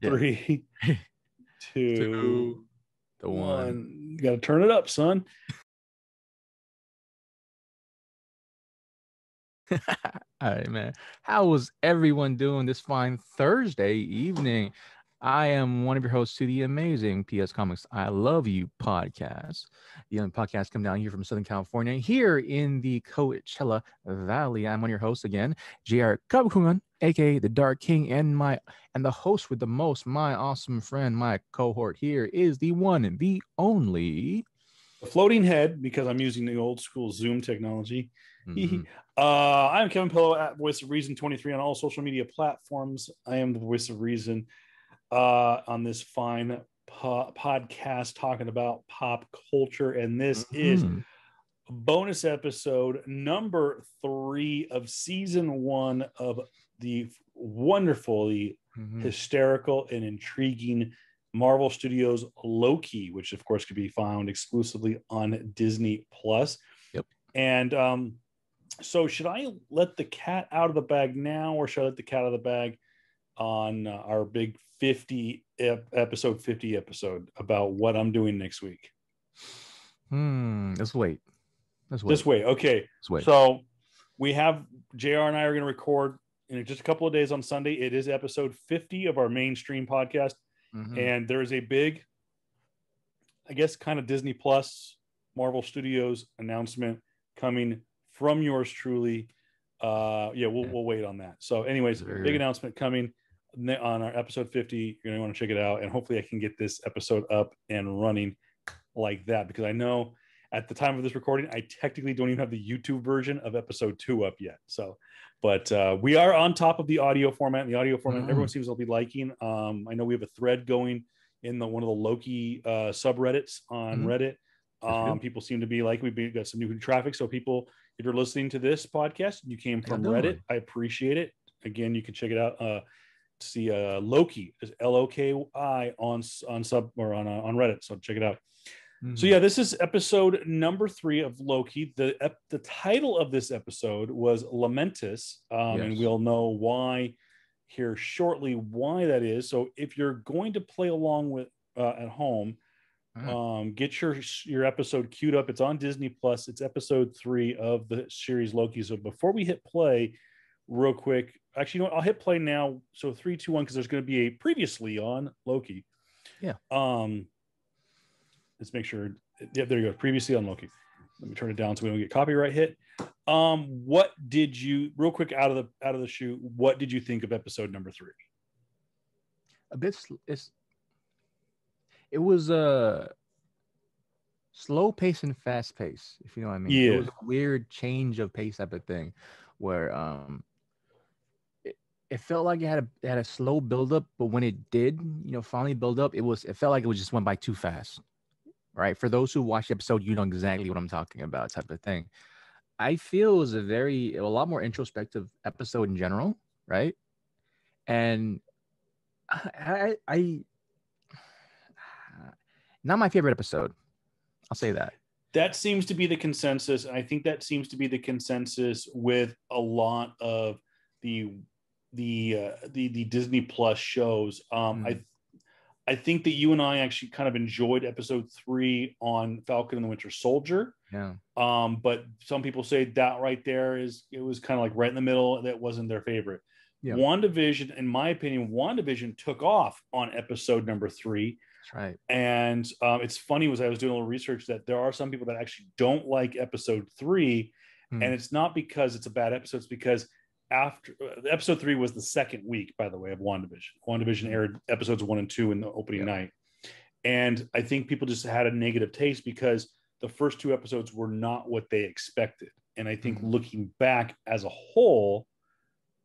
Yeah. 3, 2, Two, the one. 1. You got to turn it up, son. All right, man. How was everyone doing this fine Thursday evening? I am one of your hosts to the amazing PS Comics I Love You podcast. The only podcast come down here from Southern California, here in the Coachella Valley. I'm one of your hosts again, JR Kabukungan, aka the Dark King, and the host with the most, my awesome friend, my cohort here is the one and the only. The floating head, because I'm using the old school Zoom technology. Mhm. I'm Kevin Pillow at Voice of Reason 23 on all social media platforms. I am the Voice of Reason on this fine podcast talking about pop culture. And this is Mhm. bonus episode number 3 of season 1 of the wonderfully Mhm. hysterical and intriguing Marvel Studios Loki, which of course could be found exclusively on Disney Plus. Yep. And so should I let the cat out of the bag now, or should I let the cat out of the bag on our big 50 episode 50 episode about what I'm doing next week? Let's wait. Let's Just wait. wait. Okay. Let's wait. So we have JR and I are going to record in just a couple of days on Sunday. It is episode 50 of our mainstream podcast. Mm-hmm. And there is a big, I guess, kind of Disney Plus Marvel Studios announcement coming from yours truly. We'll wait on that. So, anyways, big announcement coming on our episode 50. You're going to want to check it out. And hopefully I can get this episode up and running like that, because I know at the time of this recording, I technically don't even have the YouTube version of episode 2 up yet. So, but we are on top of the audio format. And the audio format, everyone seems to be liking. I know we have a thread going in one of the Loki subreddits on Reddit. People seem to be like, we've got some new traffic. So people, if you're listening to this podcast and you came from Reddit, I appreciate it. Again, you can check it out. See Loki is Loki on sub or on Reddit. So check it out. So yeah, this is episode number 3 of Loki. The title of this episode was Lamentis, and we'll know why here shortly why that is. So if you're going to play along with at home, get your episode queued up. It's on Disney Plus. It's episode 3 of the series Loki. So before we hit play, real quick, actually, you know what? I'll hit play now. So 3, 2, 1, because there's going to be a previously on Loki. Yeah. Let's make sure. Yeah, there you go. Previously on Loki. Let me turn it down so we don't get copyright hit. What did you, real quick, out of the chute, what did you think of episode number 3? A bit. It was a slow pace and fast pace, if you know what I mean. Yeah. It was a weird change of pace type of thing, where it felt like it had a slow buildup, but when it did, finally build up, it felt like it just went by too fast. Right. For those who watch the episode, you know exactly what I'm talking about, type of thing. I feel it was a lot more introspective episode in general, right? And I not my favorite episode. I'll say that. That seems to be the consensus. And I think that seems to be the consensus with a lot of the Disney Plus shows. I think that you and I actually kind of enjoyed episode 3 on Falcon and the Winter Soldier. Yeah. But some people say that right there it was kind of like right in the middle. That wasn't their favorite. Yeah. WandaVision, in my opinion, WandaVision took off on episode number 3. That's right. And it's funny, was I was doing a little research that there are some people that actually don't like episode 3. And it's not because it's a bad episode. It's because after episode 3 was the second week, by the way, of WandaVision. WandaVision aired episodes 1 and 2 in the opening night. And I think people just had a negative taste because the first 2 episodes were not what they expected. And I think looking back as a whole,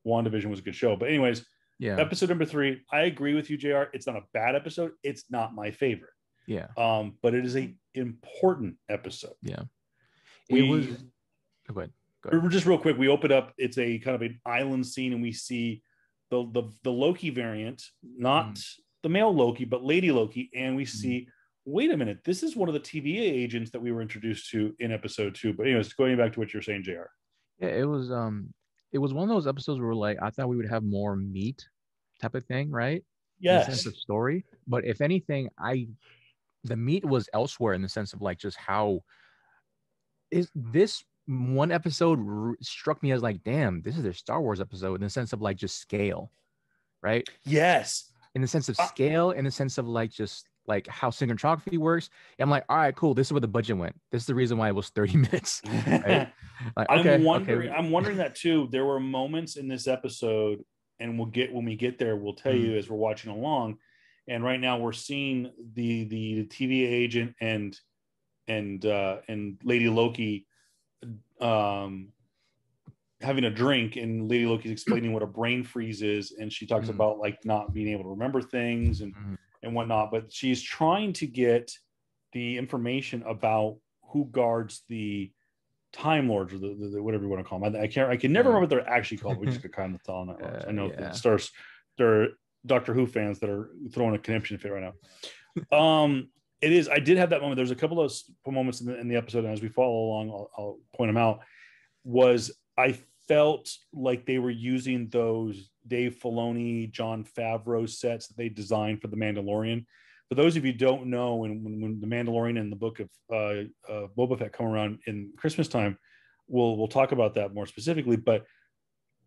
WandaVision was a good show. But anyways, episode number 3, I agree with you, JR. It's not a bad episode. It's not my favorite. Yeah. But it is a important episode. Yeah. It was. Go ahead. Just real quick, we open up. It's a kind of an island scene, and we see the Loki variant, not the male Loki, but Lady Loki, and we see. Wait a minute, this is one of the TVA agents that we were introduced to in episode 2. But anyways, going back to what you're saying, JR. Yeah, it was one of those episodes where like I thought we would have more meat type of thing, right? in the sense Yes. of story. But if anything, the meat was elsewhere in the sense of like just how is this one episode struck me as like, damn, this is their Star Wars episode in the sense of like just scale, right? Yes. In the sense of Uh, scale, in the sense of like just like how cinematography works. And I'm like, all right, cool. This is where the budget went. This is the reason why it was 30 minutes, right? Like, I'm okay, okay. wondering. I'm wondering that too. There were moments in this episode, and we'll get when we get there. We'll tell Mm, you as we're watching along. And right now, we're seeing the TVA agent and Lady Loki um, having a drink, and Lady Loki's explaining what a brain freeze is, and she talks mm, about like not being able to remember things mm, and whatnot. But she's trying to get the information about who guards the Time Lords or the whatever you want to call them. I can never yeah. remember what they're actually called. We just kind of calling that ones. I know the Yeah. stars, there are Doctor Who fans that are throwing a conniption fit right now. It is. I did have that moment. There's a couple of moments in the episode, and as we follow along, I'll point them out. Was I felt like they were using those Dave Filoni, John Favreau sets that they designed for The Mandalorian. For those of you who don't know, when The Mandalorian and the book of Boba Fett come around in Christmas time, we'll talk about that more specifically. But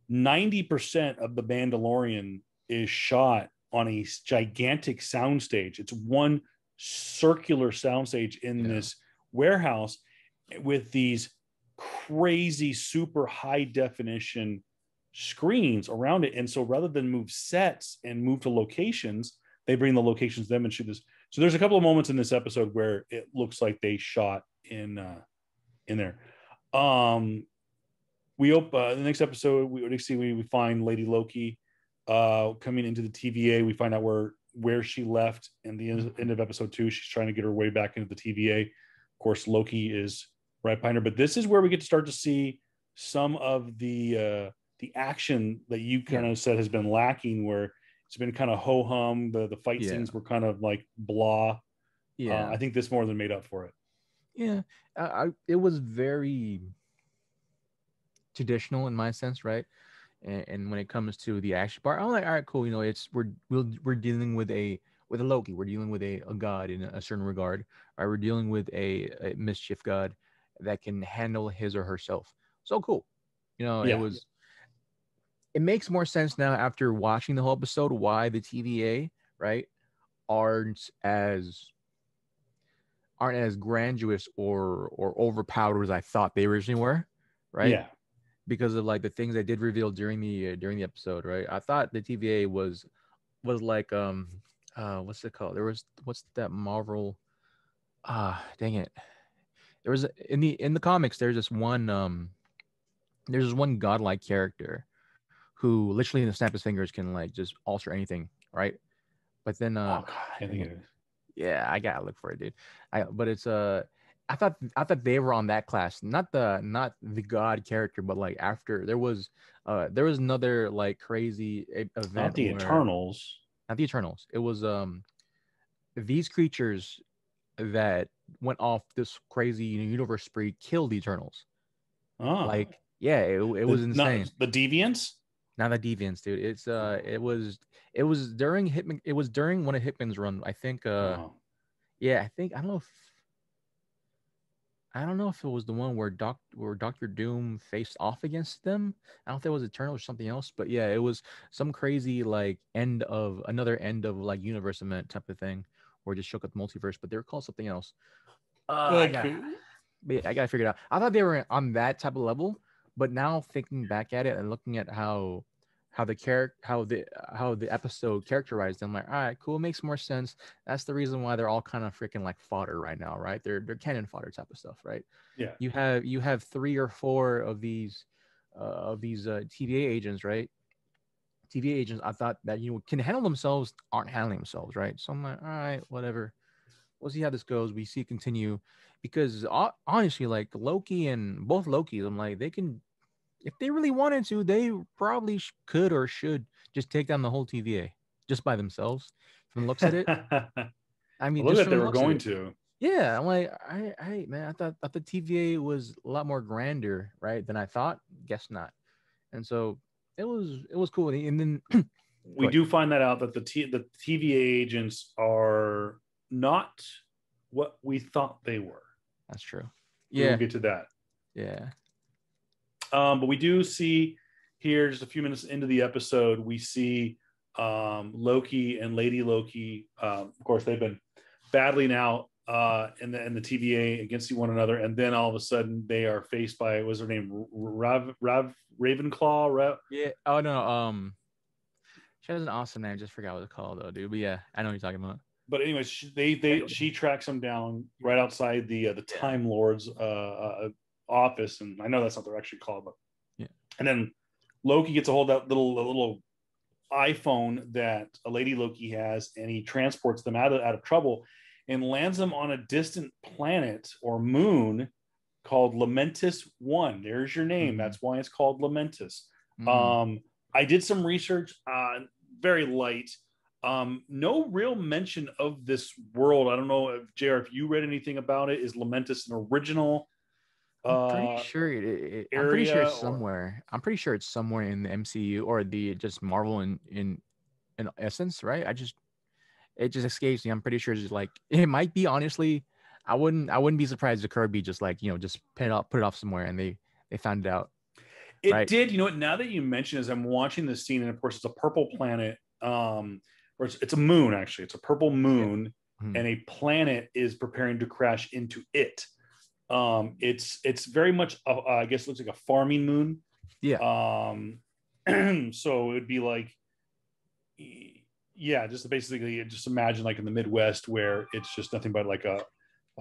90% of The Mandalorian is shot on a gigantic soundstage. It's one circular soundstage in Yeah. this warehouse with these crazy super high definition screens around it. And so rather than move sets and move to locations, they bring the locations them and shoot this. So there's a couple of moments in this episode where it looks like they shot in there. We the next episode we find Lady Loki coming into the TVA. We find out where she left in the end of episode 2. She's trying to get her way back into the TVA. Of course, Loki is right behind her. But this is where we get to start to see some of the action that you kind Yeah. of said has been lacking, where it's been kind of ho hum. The fight Yeah. scenes were kind of like blah. Yeah. I think this more than made up for it. Yeah. It was very traditional in my sense, right? And when it comes to the action part, I'm like, all right, cool. You know, it's we're dealing with a Loki. We're dealing with a god in a certain regard. Right? We're dealing with a mischief god that can handle his or herself. So cool. You know, Yeah, it makes more sense now after watching the whole episode why the TVA, right, aren't as aren't as grandiose or overpowered as I thought they originally were, right? yeah. Because of like the things they did reveal during the episode, right? I thought the TVA was like what's it called? There was what's that Marvel dang it. There was in the comics there's this one godlike character who literally in the snap of his fingers can like just alter anything, right? But then Oh God, I dang think it. it is. Yeah, I gotta look for it, dude. But it's I thought they were on that class, not the god character, but like after there was another like crazy Not event the where Eternals. not the Eternals. It was these creatures that went off this crazy universe spree killed the Eternals. Ah, Like yeah, it was the not insane. the Deviants. Not the Deviants, dude. It was during Hitman. It was during one of Hitman's run. I think Oh, yeah, I think I don't know if it was the one where Doctor Doom faced off against them. I don't know if it was Eternal or something else, but yeah, it was some crazy like end of like universe event type of thing, where it just shook up the multiverse. But they were called something else. I got, okay. but yeah, I gotta figure it out. I thought they were on that type of level, but now thinking back at it and looking at how the episode characterized them, like, all right, cool, makes more sense. That's the reason why they're all kind of freaking like fodder right now, right? They're cannon fodder type of stuff, right? Yeah. You have 3 or 4 of these TVA agents, right? TVA agents, I thought that can handle themselves, aren't handling themselves, right? So I'm like, all right, whatever. We'll see how this goes. We see it continue, because honestly, like Loki and both Lokis, I'm like they can, if they really wanted to, they probably could or should just take down the whole TVA just by themselves. From the looks at it, I I mean, love just that from they the were looks of going it, to. yeah. I'm like, man, I thought the TVA was a lot more grander, right, than I thought. Guess not. And so it was cool. And then we do find that out that the TVA agents are not what we thought they were. That's true. We will get to that. Yeah. But we do see here, just a few minutes into the episode, we see Loki and Lady Loki. Of course, they've been battling out in the TVA against one another, and then all of a sudden they are faced by, what's her name, Ravenclaw. Yeah. Oh no. She has an awesome name. I just forgot what it's called though, dude. But yeah, I know what you're talking about. But anyways, she tracks him down right outside the Time Lord's office, and I know that's not what they're actually called, but yeah. And then Loki gets a hold of that little iPhone that a Lady Loki has, and he transports them out of trouble and lands them on a distant planet or moon called Lamentis 1. There's your name. That's why it's called Lamentis. I did some research, very light. No real mention of this world. I don't know if JR, if you read anything about it. Is Lamentis an original? I'm pretty sure I'm pretty sure it's somewhere. I'm pretty sure it's somewhere in the MCU or the just Marvel in essence, right? It just escapes me. I'm pretty sure it's just like it might be. Honestly, I wouldn't be surprised if Kirby just like just put it off somewhere and they found it out. It right? did. You know what? Now that you mention, as I'm watching this scene, and of course it's a purple planet, or it's a moon actually. It's a purple moon, and a planet is preparing to crash into it. It's very much I guess it looks like a farming moon. So it would be like, just basically just imagine like in the Midwest where it's just nothing but like a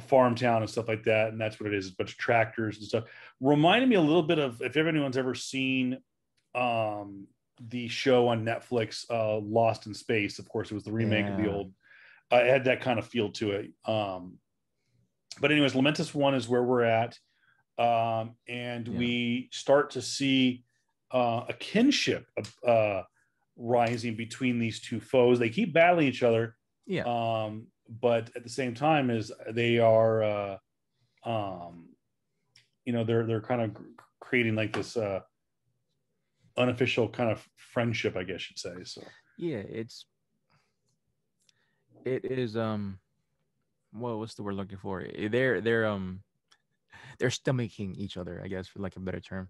farm town and stuff like that, and that's what it is. A bunch of tractors and stuff. Reminded me a little bit of, if anyone's ever seen the show on Netflix, Lost in Space. Of course, it was the remake of the old. It had that kind of feel to it. But anyways, Lamentis 1 is where we're at, and we start to see a kinship rising between these two foes. They keep battling each other, but at the same time, is they are, they're kind of creating like this unofficial kind of friendship, I guess you'd say. So it is what's the word looking for? They're stomaching each other, I guess, for like a better term.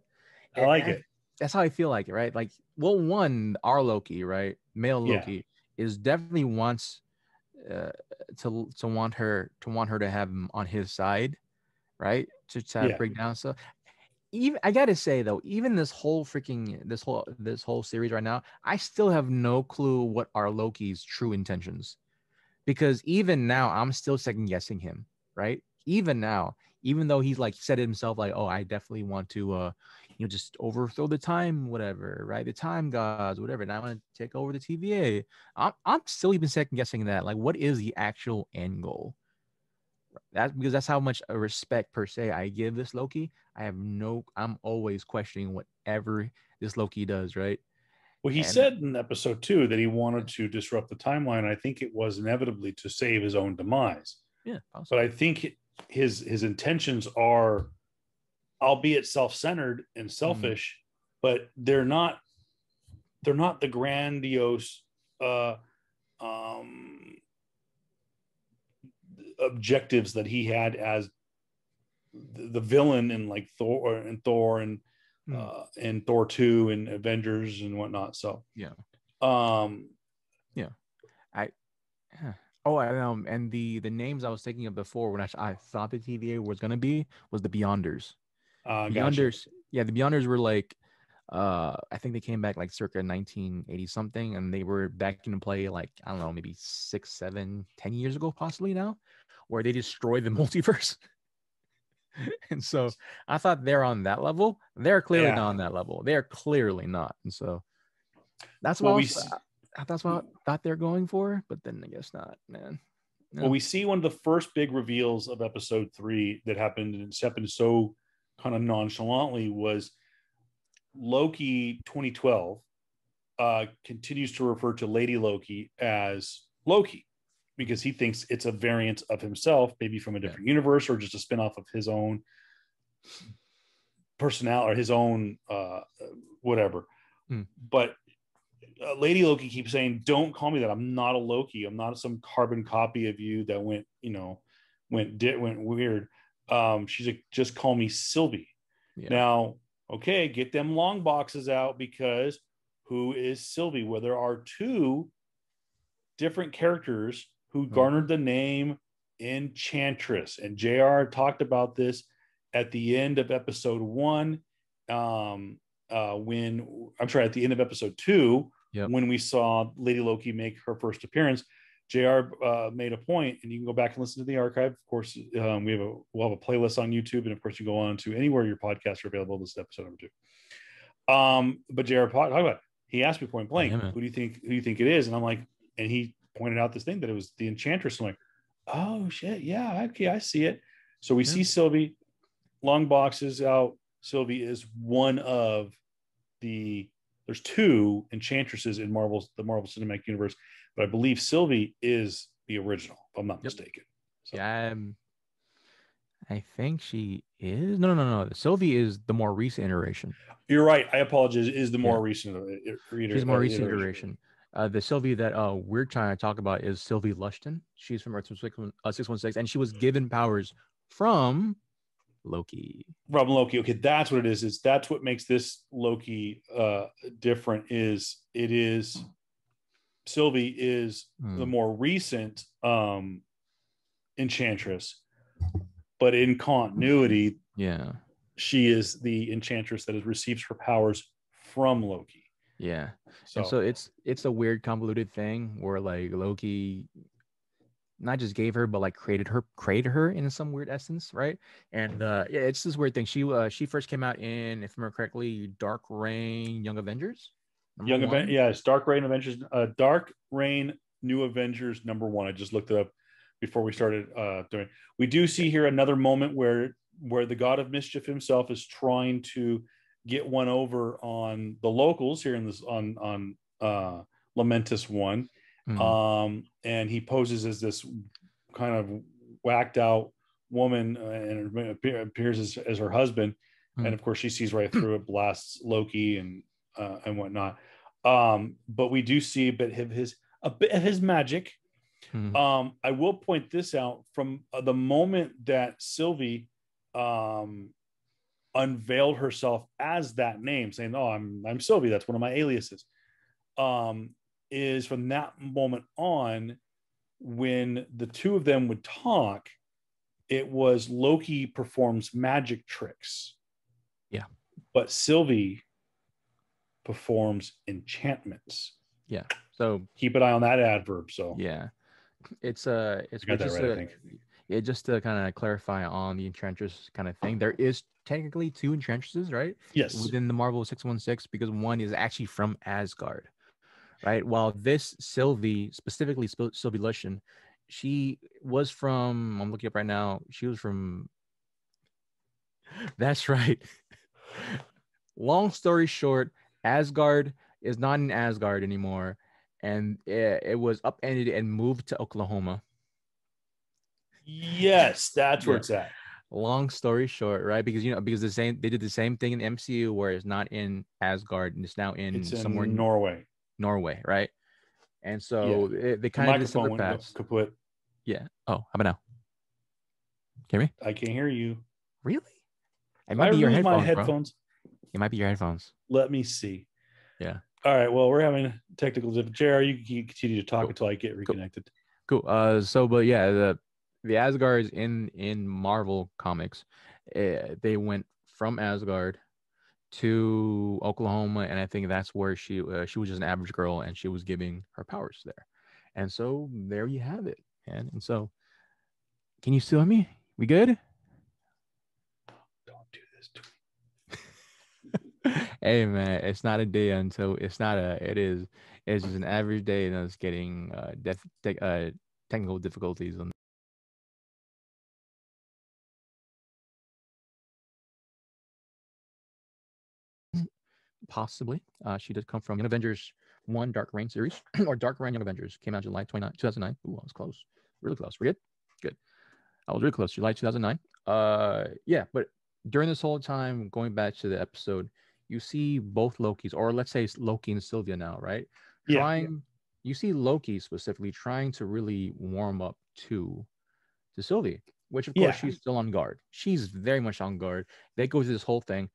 I like it. That's how I feel like it, right? Like, well, one, our Loki, right? Male Loki is definitely wants to want her to have him on his side, right? To break down stuff. Even I gotta say though, even this whole series right now, I still have no clue what our Loki's true intentions. Because even now, I'm still second guessing him, right? Even now, even though he's like said it himself, like, oh, I definitely want to, just overthrow the time, whatever, right? The time gods, whatever. And I want to take over the TVA. I'm still even second guessing that. Like, what is the actual end goal? Because that's how much respect per se I give this Loki. I'm always questioning whatever this Loki does, right? Well, he said in episode 2 that he wanted to disrupt the timeline. I think it was inevitably to save his own demise. Yeah, possibly. But I think his intentions are, albeit self-centered and selfish, but they're not the grandiose objectives that he had as the villain in like Thor and Thor Thor 2 and Avengers and whatnot. So and the names I was thinking of before when I thought the TVA was gonna be was the Beyonders. Beyonders, the Beyonders were like I think they came back like circa 1980 something, and they were back into play like, I don't know, maybe 6, 7, 10 years ago possibly now, where they destroyed the multiverse. And so I thought they're on that level. They're clearly not on that level. They're clearly not. And so that's what that's what I thought they're going for, but then I guess not, man. No. Well, we see one of the first big reveals of episode 3 that happened, and it's happened so kind of nonchalantly, was Loki 2012 continues to refer to Lady Loki as Loki because he thinks it's a variant of himself, maybe from a different universe or just a spinoff of his own personality or his own whatever. But Lady Loki keeps saying, "Don't call me that. I'm not a Loki. I'm not some carbon copy of you that went, went weird." She's like, "Just call me Sylvie." Yeah. Now, okay, get them long boxes out, because who is Sylvie? Well, there are two different characters who garnered the name Enchantress, and JR talked about this at the end of episode 1. When I'm sorry, at the end of episode 2, Yep. when we saw Lady Loki make her first appearance, JR made a point, and you can go back and listen to the archive. Of course, we'll have a playlist on YouTube, and of course, you go on to anywhere your podcasts are available. This is episode number 2. But JR talked about it. He asked me point blank, "Who do you think it is?" And I'm like, and he pointed out this thing that it was the Enchantress. I'm like, "Oh shit, yeah, okay, I see it." So we see Sylvie, long boxes out. Sylvie is one of there's two Enchantresses in the Marvel Cinematic Universe, but I believe Sylvie is the original, if I'm not mistaken. So. Yeah, I think she is. No. Sylvie is the more recent iteration. You're right. I apologize. Is the more recent She's the more recent iteration. The Sylvie that we're trying to talk about is Sylvie Lushton. She's from Earth 616, and she was given powers from Loki. From Loki. Okay, that's what it is. That's what makes this Loki different. Sylvie is the more recent Enchantress, but in continuity, she is the Enchantress that has received her powers from Loki. Yeah. So it's a weird convoluted thing where like Loki not just gave her, but like created her in some weird essence, right? And it's this weird thing. She first came out in, if I remember correctly, Dark Reign, Young Avengers. It's Dark Reign Avengers, Dark Reign New Avengers #1. I just looked it up before we started doing. We do see here another moment where the God of Mischief himself is trying to get one over on the locals here in this on Lamentis 1. And he poses as this kind of whacked out woman and appears as her husband. And of course she sees right through it, blasts Loki and whatnot. But we do see a bit of his magic. I will point this out from the moment that Sylvie unveiled herself as that name, saying, "Oh, I'm Sylvie. That's one of my aliases." Is from that moment on, when the two of them would talk, it was Loki performs magic tricks. Yeah. But Sylvie performs enchantments. Yeah. So keep an eye on that adverb. So yeah. It's got that right, I think. Yeah, just to kind of clarify on the Enchantress kind of thing, there is technically 2 Enchantresses, right? Yes. Within the Marvel 616, because one is actually from Asgard, right? While this Sylvie, specifically Sylvie Lushton, she was from, I'm looking up right now, she was from, that's right. Long story short, Asgard is not in Asgard anymore, and it was upended and moved to Oklahoma. Yes, that's where it's at. Long story short, right? Because they did the same thing in the MCU where it's not in Asgard and it's now somewhere in Norway, right? And so they kind of did similar paths. Kaput. Yeah. Oh, how about now? Can you hear me? I can't hear you. Really? It might be your headphones, my headphones. Bro. It might be your headphones. Let me see. Yeah. All right. Well, we're having technical difficulties. JR, you can continue to talk until I get reconnected. Cool. But yeah, the Asgards in Marvel comics, they went from Asgard to Oklahoma, and I think that's where she was just an average girl, and she was giving her powers there, and so there you have it. And so, can you still hear me? We good? Don't do this to me. Hey man, it's not a day until it's just an average day, and it's getting technical difficulties on. Possibly. She did come from Young Avengers 1 Dark Reign series, or Dark Reign Young Avengers. Came out July 29, 2009. Ooh, I was close. Really close. We're good? Good. I was really close. July 2009. Yeah, but during this whole time, going back to the episode, you see both Lokis, or let's say it's Loki and Sylvia now, right? Yeah. You see Loki specifically trying to really warm up to Sylvie, which of course Yeah. she's still on guard. She's very much on guard. They go through this whole thing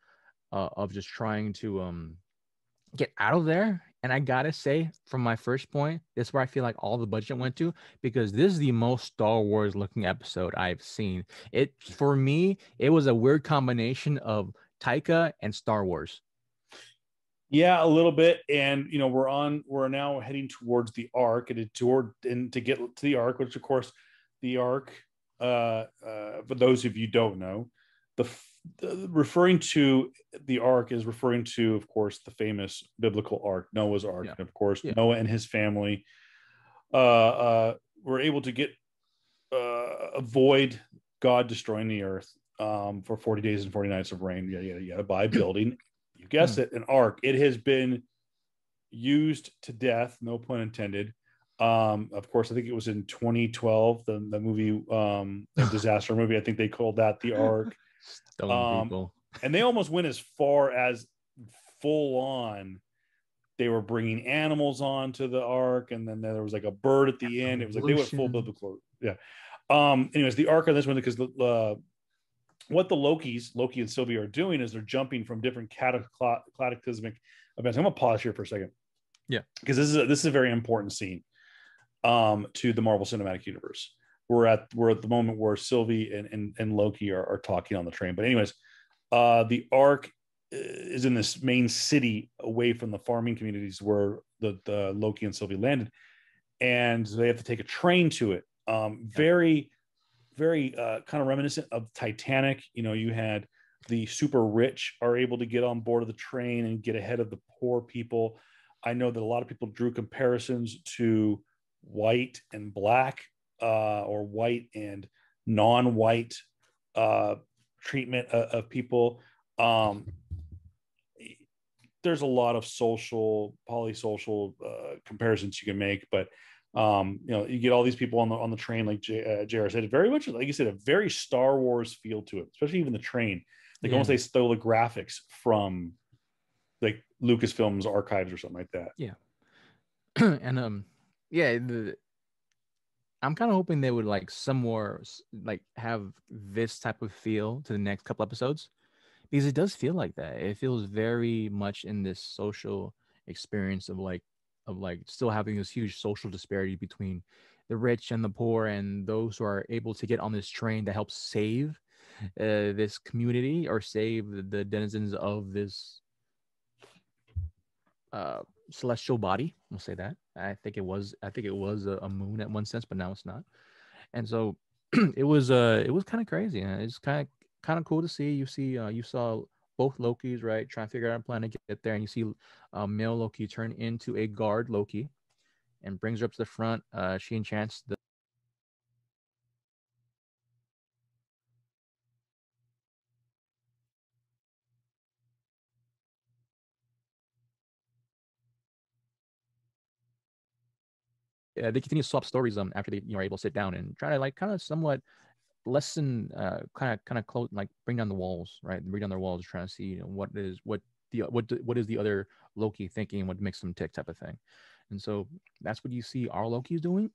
of just trying to get out of there. And I gotta say, from my first point, this is where I feel like all the budget went to, because this is the most Star Wars looking episode I've seen. It, for me, it was a weird combination of Taika and Star Wars. Yeah, a little bit. And we're now heading towards the arc, and to get to the arc, which of course the arc, for those of you don't know, referring to the ark is referring to, of course, the famous biblical ark, Noah's ark. Yeah. And of course, Yeah. Noah and his family were able to avoid God destroying the earth for 40 days and 40 nights of rain, by building, you guessed it, an ark. It has been used to death, no pun intended. Of course, I think it was in 2012, the movie, the disaster movie. I think they called that the ark. Stone people. And they almost went as far as full on. They were bringing animals onto the ark, and then there was like a bird at the end. It was like they went full biblical. Yeah. Anyways, the ark on this one, because what the Loki and Sylvie are doing is they're jumping from different cataclysmic events. I'm gonna pause here for a second. Yeah, because this is a very important scene to the Marvel Cinematic Universe. We're at the moment where Sylvie and Loki are talking on the train. But anyways, the ark is in this main city away from the farming communities where the Loki and Sylvie landed, and they have to take a train to it. Very, very kind of reminiscent of Titanic. You had the super rich are able to get on board of the train and get ahead of the poor people. I know that a lot of people drew comparisons to white and black, or white and non-white treatment of people. There's a lot of polysocial comparisons you can make, but you get all these people on the train, like JR said, very much, like you said, a very Star Wars feel to it, especially even the train. Like almost they stole the graphics from like Lucasfilm's archives or something like that. Yeah. And I'm kind of hoping they would like some more like have this type of feel to the next couple episodes, because it does feel like that. It feels very much in this social experience of still having this huge social disparity between the rich and the poor, and those who are able to get on this train to help save this community or save the denizens of this celestial body. We'll say that. I think it was a moon at one sense, but now it's not. And so it was kind of crazy. And it's kind of cool to see. You saw both Lokis, right, trying to figure out a plan to get there, and you see male Loki turn into a guard Loki and brings her up to the front. She enchants the they continue to swap stories after they are able to sit down and try to like kind of somewhat lessen kind of close, like bring down the walls, right? Bring down their walls, trying to see what is the other Loki thinking, what makes them tick, type of thing. And so that's what you see our Loki's doing,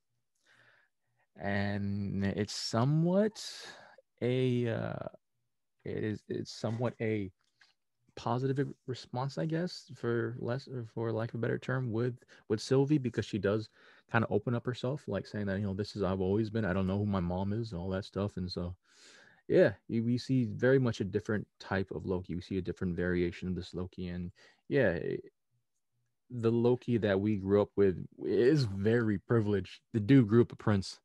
and it's somewhat a it's somewhat a positive response, I guess, for lack of a better term, with Sylvie, because she does kind of open up herself, like saying that this is I've always been. I don't know who my mom is, and all that stuff. And so, yeah, we see very much a different type of Loki. We see a different variation of this Loki, and yeah, the Loki that we grew up with is very privileged. The dude grew up a prince.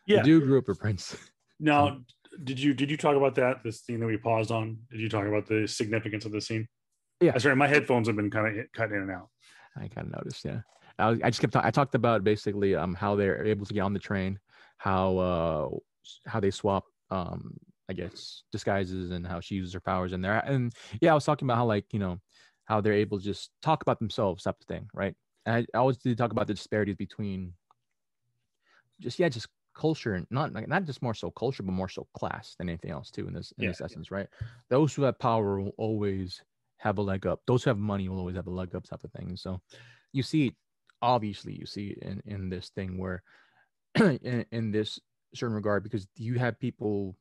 The dude grew up a prince. Now, did you talk about this scene that we paused on? Did you talk about the significance of the scene? Yeah, sorry, my headphones have been kind of cut in and out. I kind of noticed. Yeah, I just kept. I talked about basically how they're able to get on the train, how they swap I guess disguises, and how she uses her powers in there. And yeah, I was talking about how how they're able to just talk about themselves, type of thing, right? And I always did talk about the disparities between just culture, and not just more so culture, but more so class than anything else too, in this essence, right? Those who have power will always have a leg up. Those who have money will always have a leg up, type of thing. And so you see obviously you see it in this thing where in this certain regard, because you have people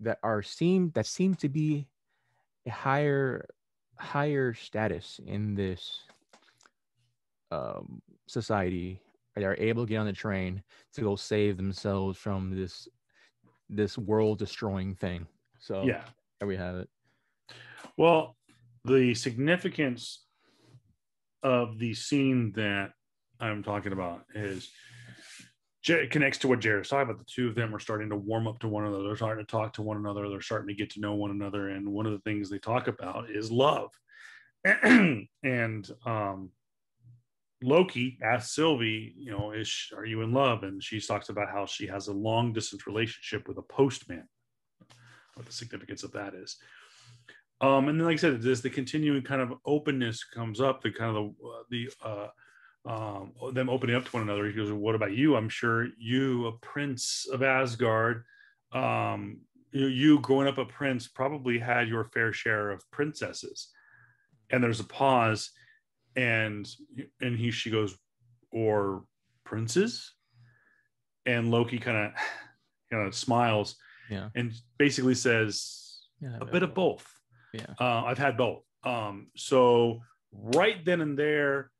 that seem to be a higher status in this society. They are able to get on the train to go save themselves from this world destroying thing. So Yeah. there we have it. Well, the significance of the scene that I'm talking about is it connects to what Jared's talking about. The two of them are starting to warm up to one another. They're starting to talk to one another. They're starting to get to know one another. And one of the things they talk about is love. And Loki asks Sylvie, are you in love? And she talks about how she has a long distance relationship with a postman. What the significance of that is. And then, like I said, as the continuing kind of openness comes up, the kind of them opening up to one another. He goes, well, "What about you? I'm sure you, a prince of Asgard, you growing up a prince, probably had your fair share of princesses." And there's a pause, and she goes, "Or princes?" And Loki kind of smiles, Yeah. and basically says, Yeah. "A bit of both. Yeah. I've had both." So right then and there,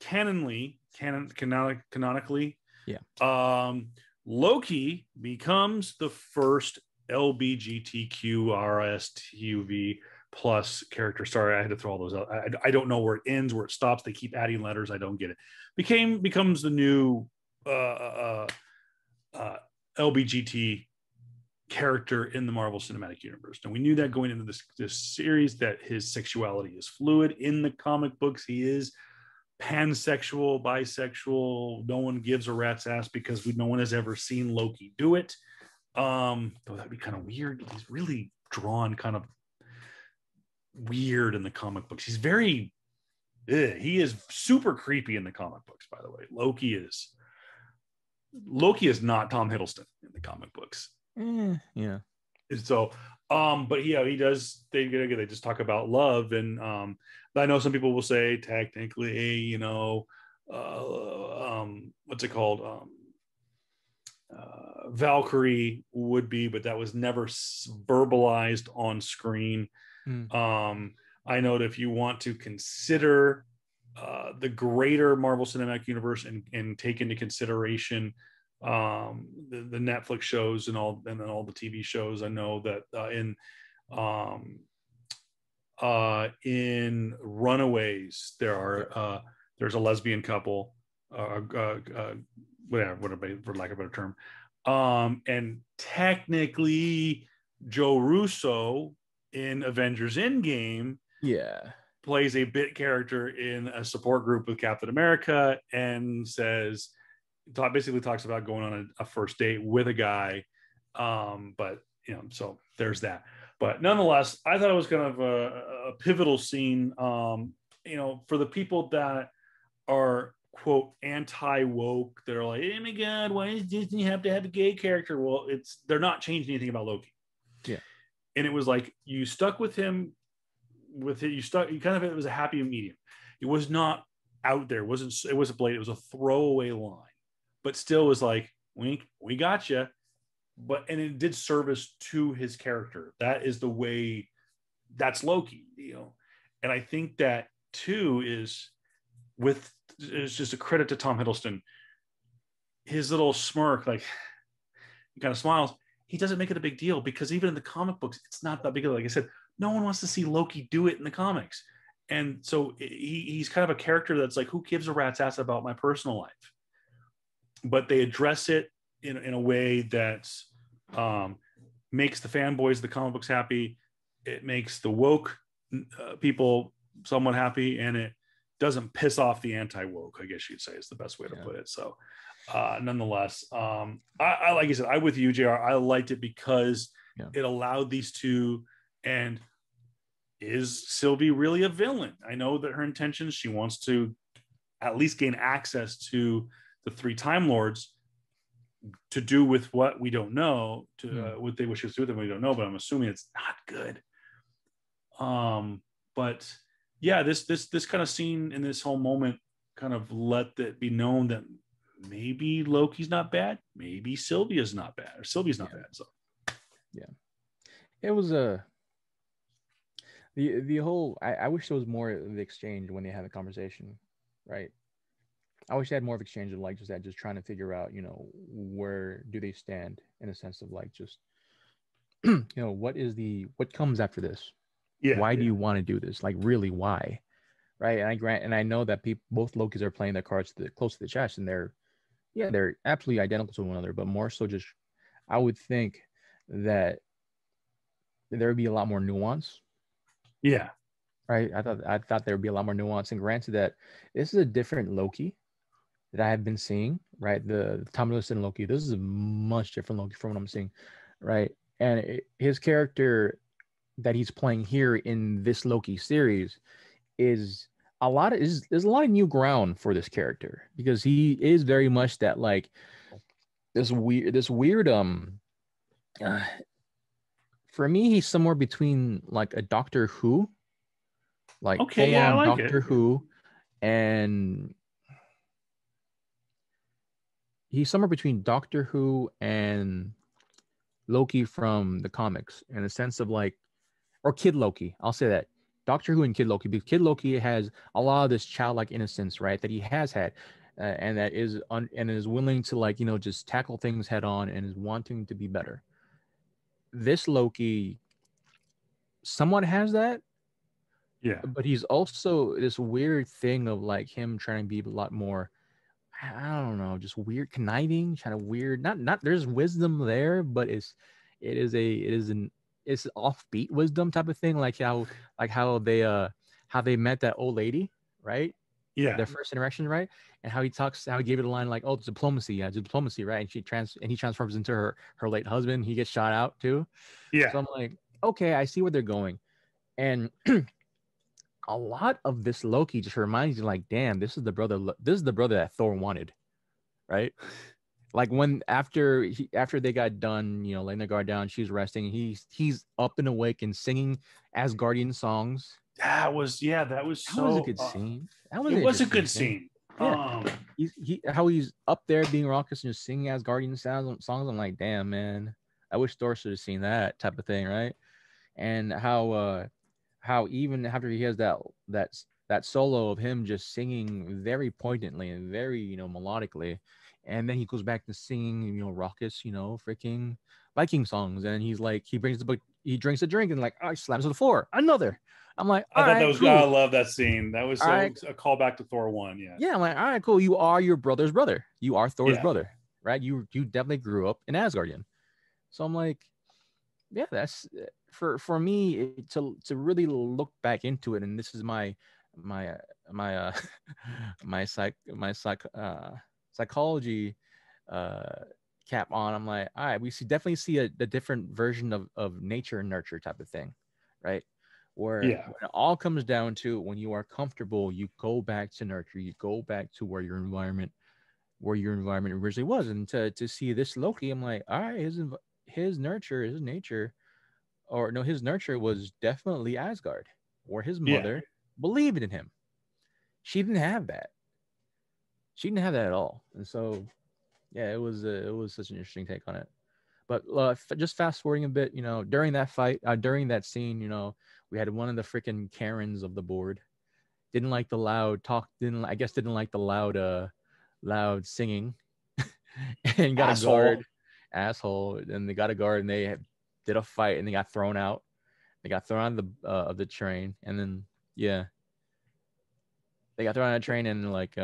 canonically, Yeah. Loki becomes the first LBGTQRSTUV plus character. Sorry, I had to throw all those out. I don't know where it ends, where it stops. They keep adding letters. I don't get it. Becomes the new LBGT character in the Marvel Cinematic Universe. And we knew that going into this series, that his sexuality is fluid. In the comic books, he is pansexual, bisexual. No one gives a rat's ass because no one has ever seen Loki do it. Though that'd be kind of weird. He's really drawn kind of weird in the comic books. He's very, he is super creepy in the comic books, by the way. Loki is not Tom Hiddleston in the comic books. Yeah. So, but yeah, he does. They just talk about love, and I know some people will say technically, what's it called? Valkyrie would be, but that was never verbalized on screen. I know that if you want to consider the greater Marvel Cinematic Universe and take into consideration the Netflix shows and then all the TV shows, I know that in Runaways there's a lesbian couple, whatever, for lack of a better term, and technically Joe Russo in Avengers Endgame plays a bit character in a support group with Captain America, and basically talks about going on a first date with a guy. But so there's that. But nonetheless, I thought it was kind of a pivotal scene. For the people that are quote anti-woke, they're like, "Oh my god, why does Disney have to have a gay character?" Well, they're not changing anything about Loki. Yeah. And it was like you stuck with him. It was a happy medium. It was not out there. It was a blade. It was a throwaway line, but still was like, wink, we got you. And it did service to his character. That is the way. That's Loki, And I think that too is just a credit to Tom Hiddleston. His little smirk, like he kind of smiles. He doesn't make it a big deal because even in the comic books, it's not that big of. Like I said, no one wants to see Loki do it in the comics. And so he's kind of a character that's like, who gives a rat's ass about my personal life? But they address it in a way that makes the fanboys of the comic books happy. It makes the woke people somewhat happy, and it doesn't piss off the anti-woke, I guess you'd say is the best way to put it. So nonetheless, I like I said, I with you, JR, I liked it because it allowed these two. And is Sylvie really a villain? I know that her intentions, she wants to at least gain access to the three Time Lords to do with what we don't know, what they wish to do with them, we don't know, but I'm assuming it's not good. But yeah, this kind of scene in this whole moment kind of let it be known that maybe Loki's not bad, maybe Sylvia's not bad, or Sylvia's not bad. So yeah, it was a the whole. I wish there was more of the exchange when they had the conversation, right? I wish they had more of exchange of like just that, just trying to figure out, where do they stand in a sense of like just, what comes after this? yeah, Why do you want to do this? Like, really, why? Right? And I know that both Lokis are playing their cards close to the chest, and they're absolutely identical to one another, but more so just, I would think that there would be a lot more nuance. yeah, Right? I thought there would be a lot more nuance, and granted that this is a different Loki that I have been seeing, right? The Tom Hiddleston Loki. This is a much different Loki from what I'm seeing, right? And his character that he's playing here in this Loki series is there's a lot of new ground for this character, because he is very much that like this weird uh, for me he's somewhere between like a Doctor Who, like okay, full yeah, I on like it. Doctor Who, and he's somewhere between Doctor Who and Loki from the comics, in a sense of like, or Kid Loki. I'll say that Doctor Who and Kid Loki, because Kid Loki has a lot of this childlike innocence, right, that he has had, and that and is willing to like just tackle things head on and is wanting to be better. This Loki somewhat has that, Yeah, but he's also this weird thing of like him trying to be a lot more, I don't know, just weird, conniving, kind of weird. Not there's wisdom there, but it's offbeat wisdom type of thing, how they met that old lady, right? yeah, Their first interaction, right? And how he gave it a line like, "Oh, it's diplomacy, yeah, it's diplomacy," right? And he transforms into her late husband. He gets shot out too. yeah, So I'm like, okay, I see where they're going, and a lot of this Loki just reminds you, like, damn, this is the brother. This is the brother that Thor wanted, right? Like when after they got done, laying their guard down, she's resting. He's up and awake and singing Asgardian songs. that was That was a so. good scene. That was It an was a interesting good scene. scene. Yeah, how he's up there being raucous and just singing Asgardian songs. I'm like, damn man, I wish Thor should have seen that type of thing, right? And how even after he has that solo of him just singing very poignantly and very melodically, and then he goes back to singing raucous freaking Viking songs, and he's like he brings the book, he drinks a drink and like, oh, he slams to the floor, another. I'm like, I all thought that right, was. I cool. love that scene. That was All so right, a callback to Thor 1. Yeah, yeah. I'm like, all right, cool. You are your brother's brother. You are Thor's yeah, brother, right? You definitely grew up in Asgardian. So I'm like, yeah, that's for me to really look back into it, and this is my my psychology uh cap on. I'm like, all right, definitely see a different version of nature and nurture type of thing, right? Where yeah, when it all comes down to, when you are comfortable, you go back to nurture, you go back to where your environment originally was. And to see this Loki, I'm like, all right, his nurture, his nature, or no, his nurture was definitely Asgard, where his yeah. mother believed in him. She didn't have that. She didn't have that at all. And so, yeah, it was such an interesting take on it. But just fast forwarding a bit, during that fight, during that scene, we had one of the freaking Karens of the board didn't like the loud talk, didn't like the loud singing, and got a guard, Asshole. asshole, and they got a guard, and did a fight, and they got thrown out. They got thrown out of the train, and then yeah, they got thrown out of the train, and like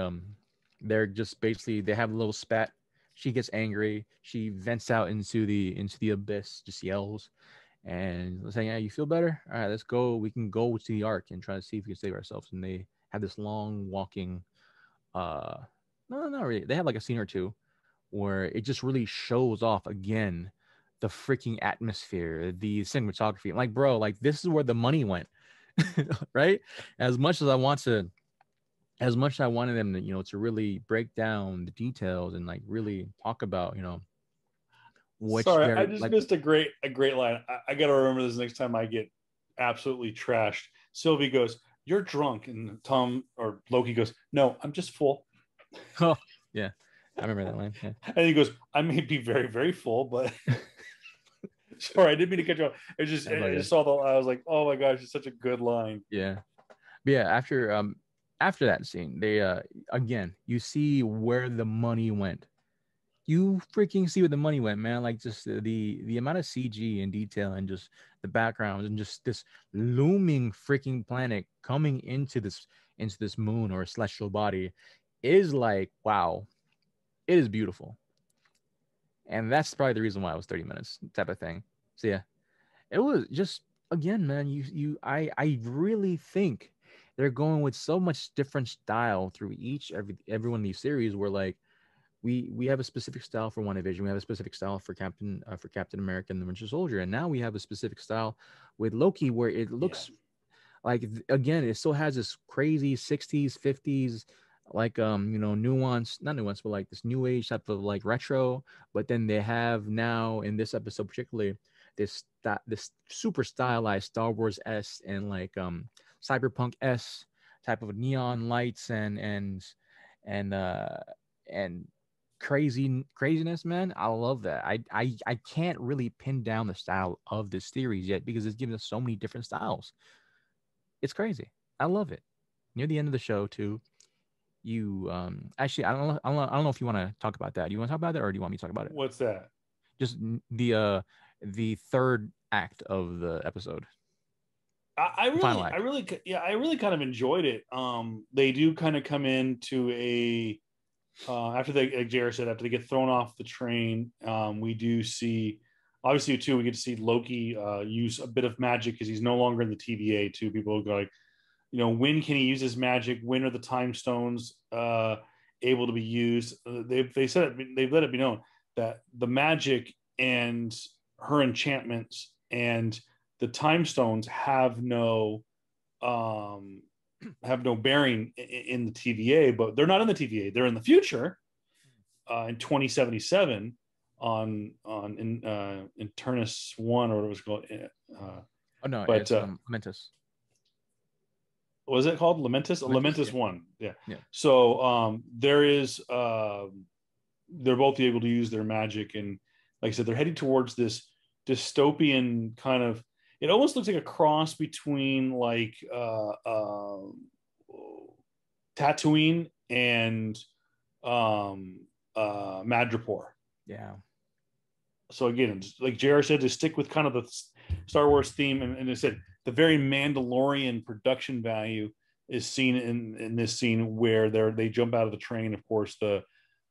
they're just basically they have a little spat. She gets angry. She vents out into the abyss, just yells, and saying, "Yeah, you feel better? All right, let's go. We can go to the ark and try to see if we can save ourselves." And they have this long walking. Uh, no, not really. They have like a scene or two where it just really shows off again the freaking atmosphere, the cinematography. I'm like, bro, like this is where the money went, right? As much as I want to, as much as I wanted them to, to really break down the details and like really talk about, which Sorry, I very just like, missed a great line. I got to remember this next time I get absolutely trashed. Sylvie goes, "You're drunk," and Tom or Loki goes, "No, I'm just full." Oh, yeah. I remember that line. Yeah. And he goes, "I may be very, very full, but." Sorry, I didn't mean to cut you off. That's I okay. just saw I was like, "Oh my gosh, it's such a good line." Yeah. But yeah, after that scene, they again, you see where the money went. You freaking see where the money went, man. Like just the amount of CG and detail and just the backgrounds and just this looming freaking planet coming into this moon or celestial body is like, wow, it is beautiful. And that's probably the reason why it was 30 minutes type of thing. So yeah, it was just again, man, I really think they're going with so much different style through every one of these series where like we have a specific style for One Division. We have a specific style for Captain America and the Winter Soldier, and now we have a specific style with Loki, where it Yeah, looks like again it still has this crazy 60s 50s like nuance, not nuance, but like this new age type of like retro. But then they have now in this episode particularly this super stylized Star Wars s and like cyberpunk s type of neon lights and uh and craziness, man. I love that. I can't really pin down the style of this series yet because it's given us so many different styles. It's crazy. I love it. Near the end of the show too, you actually I don't know if you want to talk about that. Do you want to talk about that or do you want me to talk about it? what's that? Just the third act of the episode, the final act. I really kind of enjoyed it. They do kind of come into a after they, like Jared said, after they get thrown off the train. We do see, obviously, too, we get to see Loki use a bit of magic because he's no longer in the TVA. Too, people go like, when can he use his magic? When are the time stones able to be used? They said it, they've let it be known that the magic and her enchantments and the time stones um, have no bearing in the TVA, but they're not in the TVA. They're in the future in 2077 on in Turnus One or what it was called. Oh no, But it's Lamentis. what was it called? Lamentis? Lamentis, Lamentis yeah, One. Yeah. yeah. So there is they're both able to use their magic, and like I said, they're heading towards this dystopian kind of. It almost looks like a cross between like Tatooine and Madripoor. Yeah. So again, like JR said, to stick with kind of the Star Wars theme, and I said the very Mandalorian production value is seen in this scene where they jump out of the train. Of course, the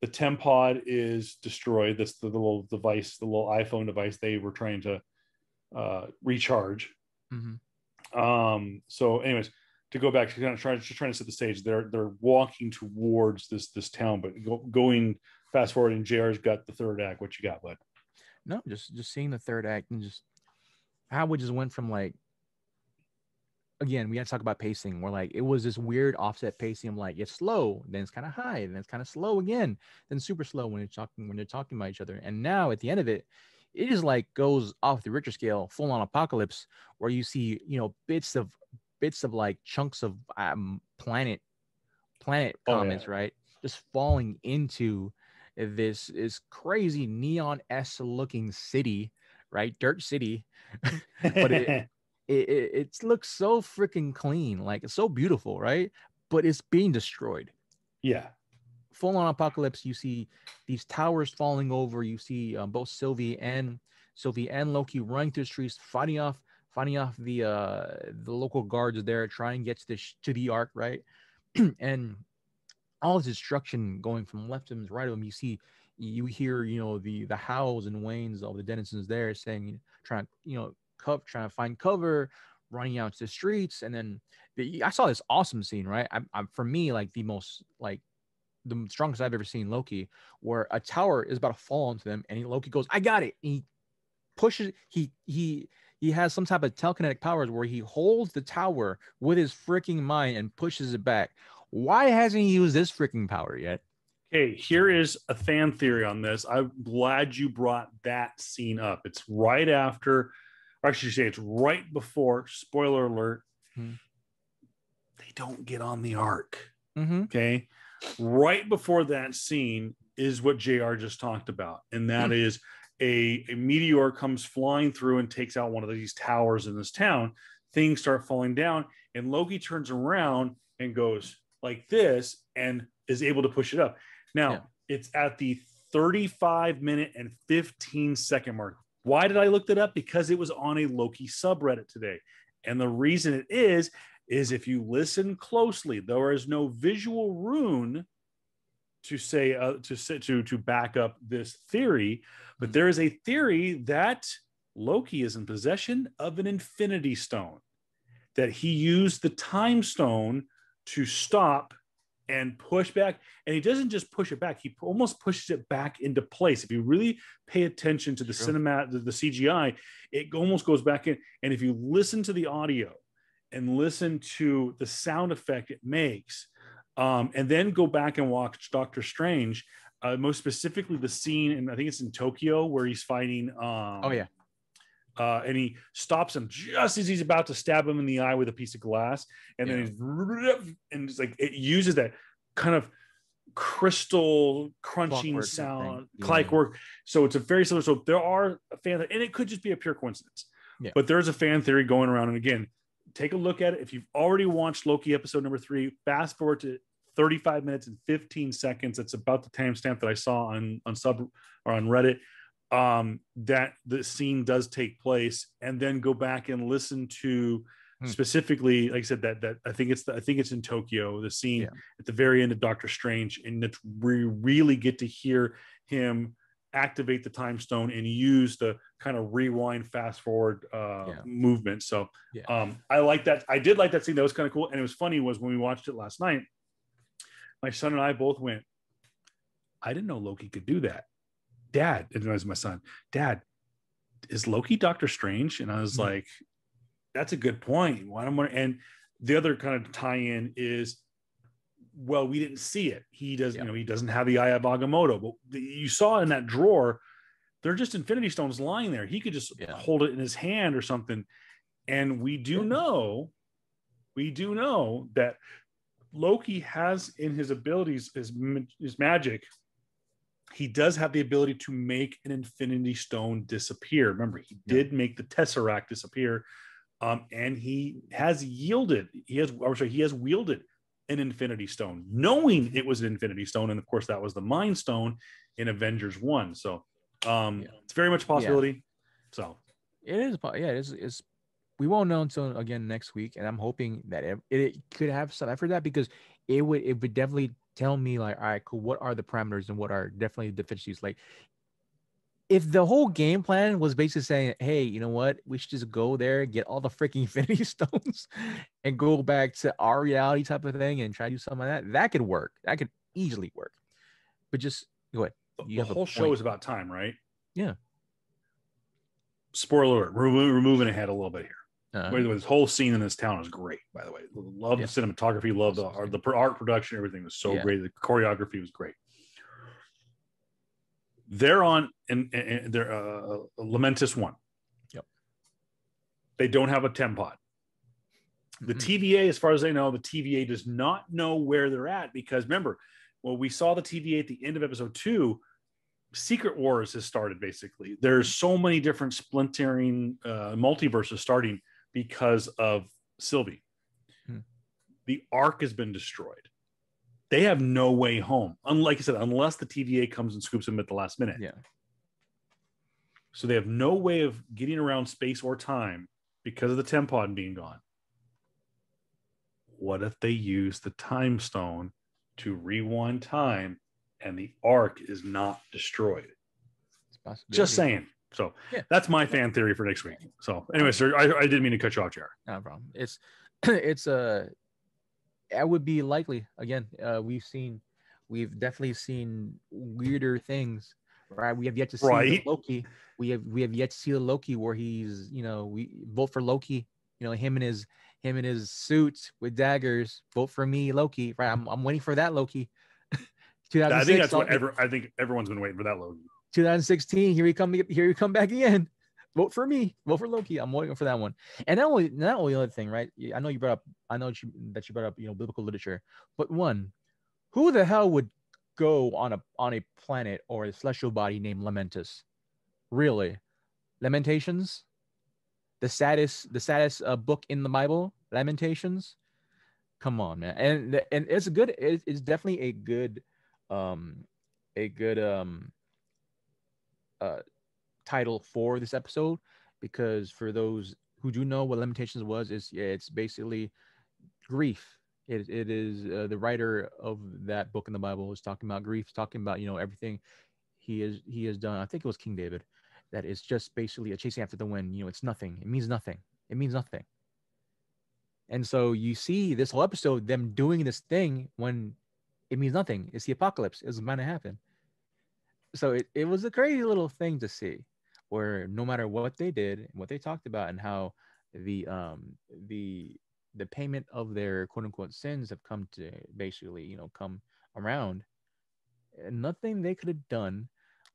Tempod is destroyed. That's the little device, the little iPhone device they were trying to recharge. Mm-hmm. So, anyways, to go back to kind of trying to set the stage, they're walking towards this town, but going fast forward, and JR's got the third act. What you got, bud? No, just seeing the third act and just how we just went from like again, we had to talk about pacing. Where like it was this weird offset pacing of like it's slow, then it's kind of high, then it's kind of slow again, then super slow when they're talking about each other. And now at the end of it, it just like goes off the Richter scale, full on apocalypse, where you see bits of like chunks of planet Oh yeah, comments, right, just falling into this is crazy neon s looking city, right, dirt city, but it looks so freaking clean, like it's so beautiful, right? But it's being destroyed. yeah, Full on apocalypse. You see these towers falling over. You see both Sylvie and Loki running through the streets, fighting off the local guards there, trying to get to the ark, right? And all this destruction going from left of him to right of him. You hear, the howls and whines of the denizens there saying, trying to find cover, running out to the streets. And then I saw this awesome scene, right? For me, like the strongest I've ever seen Loki, where a tower is about to fall onto them, and Loki goes, "I got it." And he pushes. He has some type of telekinetic powers where he holds the tower with his freaking mind and pushes it back. Why hasn't he used this freaking power yet? Okay, here is a fan theory on this. I'm glad you brought that scene up. It's right after, or I should say, it's right before. Spoiler alert. Hmm. don't get on the ark. Mm-hmm. Okay. Right before that scene is what JR just talked about. And that is a meteor comes flying through and takes out one of these towers in this town. Things start falling down, and Loki turns around and goes like this and is able to push it up. Now, it's at the 35-minute and 15-second mark. Why did I look that up? Because it was on a Loki subreddit today. And the reason it is if you listen closely, there is no visual rune to say to back up this theory, but there is a theory that Loki is in possession of an Infinity Stone, that he used the Time Stone to stop and push back. And he doesn't just push it back, he almost pushes it back into place. If you really pay attention to the the CGI, it almost goes back in. And if you listen to the audio and listen to the sound effect it makes, and then go back and watch Doctor Strange, most specifically the scene, and I think it's in Tokyo, where he's fighting. And he stops him just as he's about to stab him in the eye with a piece of glass, and then it's like it uses that kind of crystal crunching clockwork sound, clockwork. So it's a very similar. So there are a fan, and it could just be a pure coincidence. But there's a fan theory going around, and again, take a look at it. If you've already watched Loki episode number 3, fast forward to 35 minutes and 15 seconds. It's about the timestamp that I saw on sub or on Reddit. That the scene does take place, and then go back and listen to specifically, like I said, that I think it's in Tokyo, the scene at the very end of Doctor Strange, and that we really get to hear him activate the Time Stone and use the kind of rewind fast forward movement. So I like that. I did like that scene. That was kind of cool. And it was funny was when we watched it last night, my son and I both went, I didn't know Loki could do that. Dad, it was my son, Dad, is Loki Doctor Strange? And I was like, that's a good point. Why don't I? And the other kind of tie-in is, well, we didn't see it. He does, he doesn't have the Eye of Agamotto, but you saw in that drawer, they're just Infinity Stones lying there. He could just hold it in his hand or something. And we do know that Loki has in his abilities, his magic, he does have the ability to make an Infinity Stone disappear. Remember, he did make the Tesseract disappear, and he has wielded an Infinity Stone, knowing it was an Infinity Stone, and of course that was the Mind Stone in Avengers 1. So it's very much a possibility. So it is. It's we won't know until again next week, and I'm hoping that it could have some effort that, because it would definitely tell me, like, all right, cool, what are the parameters and what are definitely the deficiencies. Like, if the whole game plan was basically saying, hey, you know what, we should just go there, get all the freaking Infinity Stones and go back to our reality type of thing and try to do something like that, that could work. That could easily work. But just go ahead. The whole show is about time, right? Yeah. Spoiler alert. We're moving ahead a little bit here. This whole scene in this town is great, by the way. Love the cinematography, love the art production, everything was so great. The choreography was great. They're on and they're Lamentis 1. Yep. They don't have a TEM pod. The TVA, as far as I know, the TVA does not know where they're at, because remember, well, we saw the TVA at the end of episode 2. Secret Wars has started, basically. There's so many different splintering multiverses starting because of Sylvie. The Ark has been destroyed. They have no way home, like I said, unless the TVA comes and scoops them at the last minute. Yeah. So they have no way of getting around space or time because of the TEM pod being gone. What if they use the Time Stone to rewind time and the Ark is not destroyed? Just saying. So that's my fan theory for next week. So anyway, sir, I didn't mean to cut you off, Jared. No problem. It would be likely. Again, we've definitely seen weirder things, right? We have yet to see the Loki. We have yet to see the Loki where he's, we vote for Loki. Him in his suit with daggers. Vote for me, Loki. Right? I'm waiting for that Loki. I think that's what I think everyone's been waiting for that Loki. 2016. Here we come back again. Vote for me. Vote for Loki. I'm waiting for that one. And not only other thing, right? I know you brought up. I know that you brought up, biblical literature. But one, who the hell would go on a planet or a celestial body named Lamentis? Really, Lamentations, the saddest book in the Bible, Lamentations. Come on, man. And it's a good. It's definitely um, a good uh title for this episode, because for those who do know what Lamentations was, is yeah, it's basically grief. It is the writer of that book in the Bible is talking about grief, talking about everything he has done. I think it was King David. That is just basically a chasing after the wind. It's nothing. It means nothing. It means nothing. And so you see this whole episode them doing this thing when it means nothing. It's the apocalypse. It's going to happen. So it was a crazy little thing to see, where no matter what they did, what they talked about, and how the um the the payment of their quote unquote sins have come to basically come around, and nothing they could have done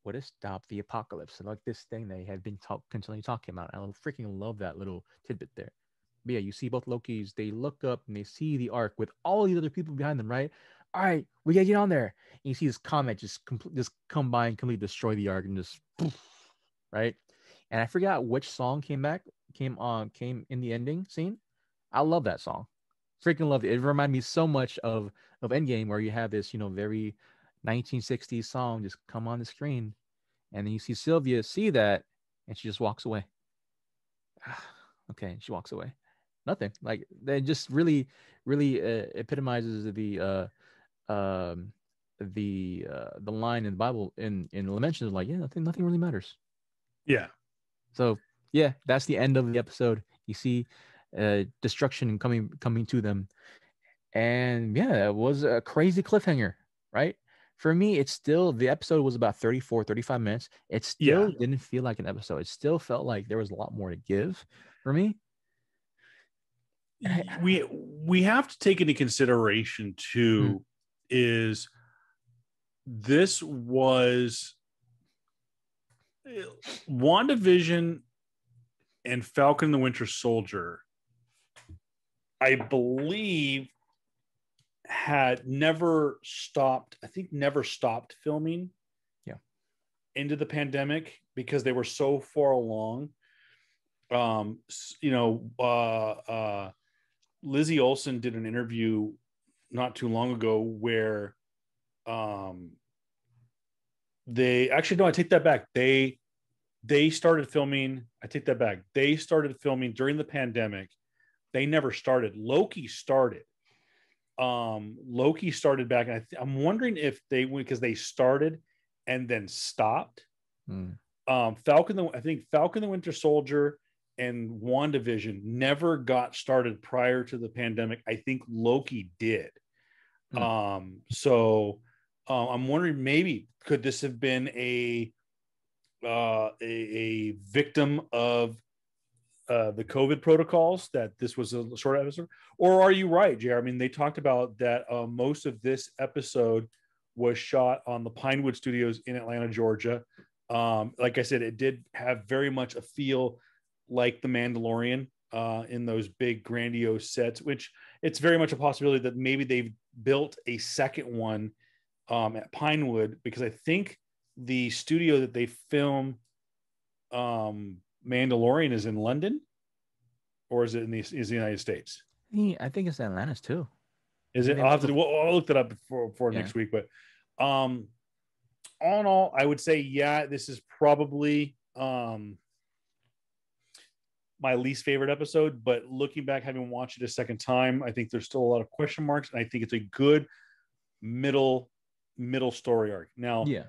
would have stopped the apocalypse. And like this thing they had been continually talking about. I freaking love that little tidbit there. But yeah, you see both Lokis, they look up and they see the ark with all these other people behind them, right? All right, we gotta get on there. And you see this comet just come by and completely destroy the ark and just poof, right? And I forgot which song came in the ending scene. I love that song. Freaking loved it. It reminded me so much of Endgame, where you have this, very 1960s song just come on the screen, and then you see Sylvia see that, and she just walks away. Okay, she walks away. Nothing. Like that just really, really epitomizes um the line in the Bible in Lamentations, like, yeah, nothing really matters. Yeah. So yeah, that's the end of the episode. You see destruction coming to them. And yeah, it was a crazy cliffhanger, right? For me, it's still, the episode was about 34, 35 minutes. It Yeah. still didn't feel like an episode. It still felt like there was a lot more to give for me. And We have to take into consideration too, is this was WandaVision and Falcon the Winter Soldier, I believe, had never stopped, I think never stopped filming yeah. into the pandemic because they were so far along. Um, you know, Lizzie Olsen did an interview not too long ago where um, they actually, no, I take that back. They started filming. I take that back. They started filming during the pandemic. They never started. Loki started. Loki started back, and I'm wondering if because they started and then stopped. Mm. I think Falcon the Winter Soldier and WandaVision never got started prior to the pandemic. I think Loki did. Mm. I'm wondering, maybe could this have been a victim of the COVID protocols, that this was a short episode? Or are you right, Jer? I mean, they talked about that most of this episode was shot on the Pinewood Studios in Atlanta, Georgia. Like I said, it did have very much a feel like The Mandalorian in those big grandiose sets, which it's very much a possibility that maybe they've built a second one at Pinewood, because I think the studio that they film Mandalorian is in London, or is it is the United States? I think it's Atlantis too. Is it? They moved I'll look that up for yeah. next week. But all in all, I would say, yeah, this is probably my least favorite episode. But looking back, having watched it a second time, I think there's still a lot of question marks, and I think it's a good middle story arc. Now, Yeah.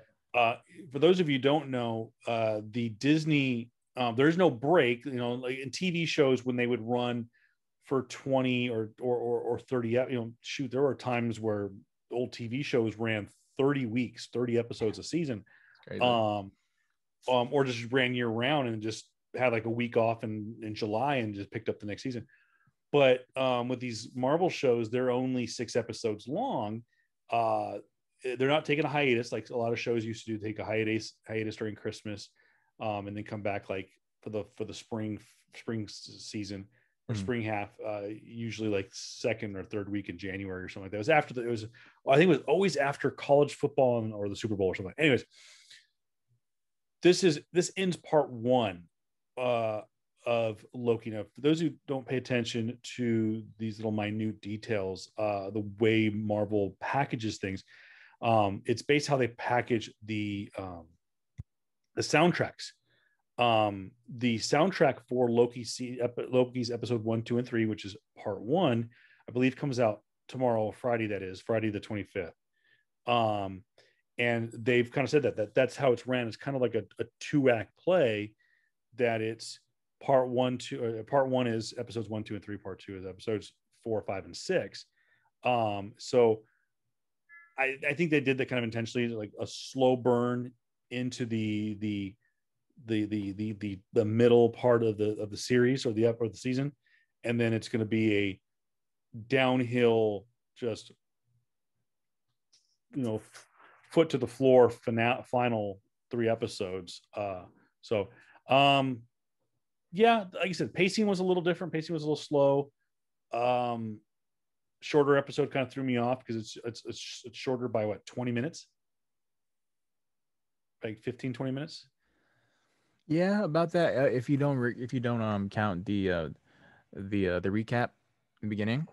For those of you who don't know, the Disney, there's no break. Like in TV shows when they would run for 20 or 30, shoot, there were times where old TV shows ran 30 weeks, 30 episodes a season, or just ran year round and just had like a week off in July and just picked up the next season. But with these Marvel shows, they're only 6 episodes long. They're not taking a hiatus like a lot of shows used to do. Take a hiatus during Christmas, and then come back like for the spring season or Mm. spring half, usually like second or third week in January or something like that. It was after I think it was always after college football or the Super Bowl or something. Anyways, this ends part one of Loki. Now, for those who don't pay attention to these little minute details, the way Marvel packages things, it's based how they package the soundtracks. The soundtrack for Loki's episode 1, 2, and 3, which is part one, I believe comes out tomorrow, Friday. That is Friday the 25th. And they've kind of said that's how it's ran. It's kind of like a 2-act play. That it's part one is episodes 1, 2, and 3. Part 2 is episodes 4, 5, and 6. So I think they did that kind of intentionally, like a slow burn into the middle part of the series or the season, and then it's going to be a downhill, just foot to the floor final 3 episodes. So yeah, like I said, pacing was a little different. Pacing was a little slow. Shorter episode kind of threw me off because it's shorter by 20 minutes, like 15-20 minutes. Yeah, about that. If you don't count the recap in the beginning.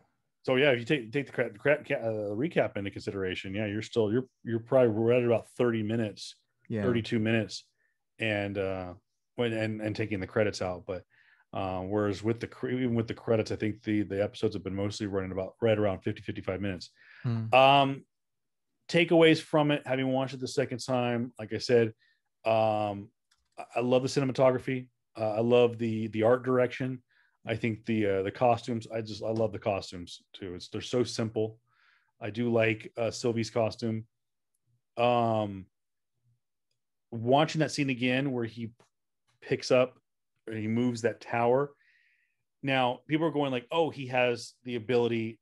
So yeah, if you take the recap into consideration, yeah, you're probably right at about 30 minutes, Yeah. 32 minutes, and taking the credits out. But whereas even with the credits, I think the episodes have been mostly running about right around 50-55 minutes. Takeaways from it, having watched it the second time, like I said, I love the cinematography. I love the art direction. I think the costumes. I love the costumes too. They're so simple. I do like Sylvie's costume. Watching that scene again where he picks up or he moves that tower. Now people are going like, "Oh, he has the ability."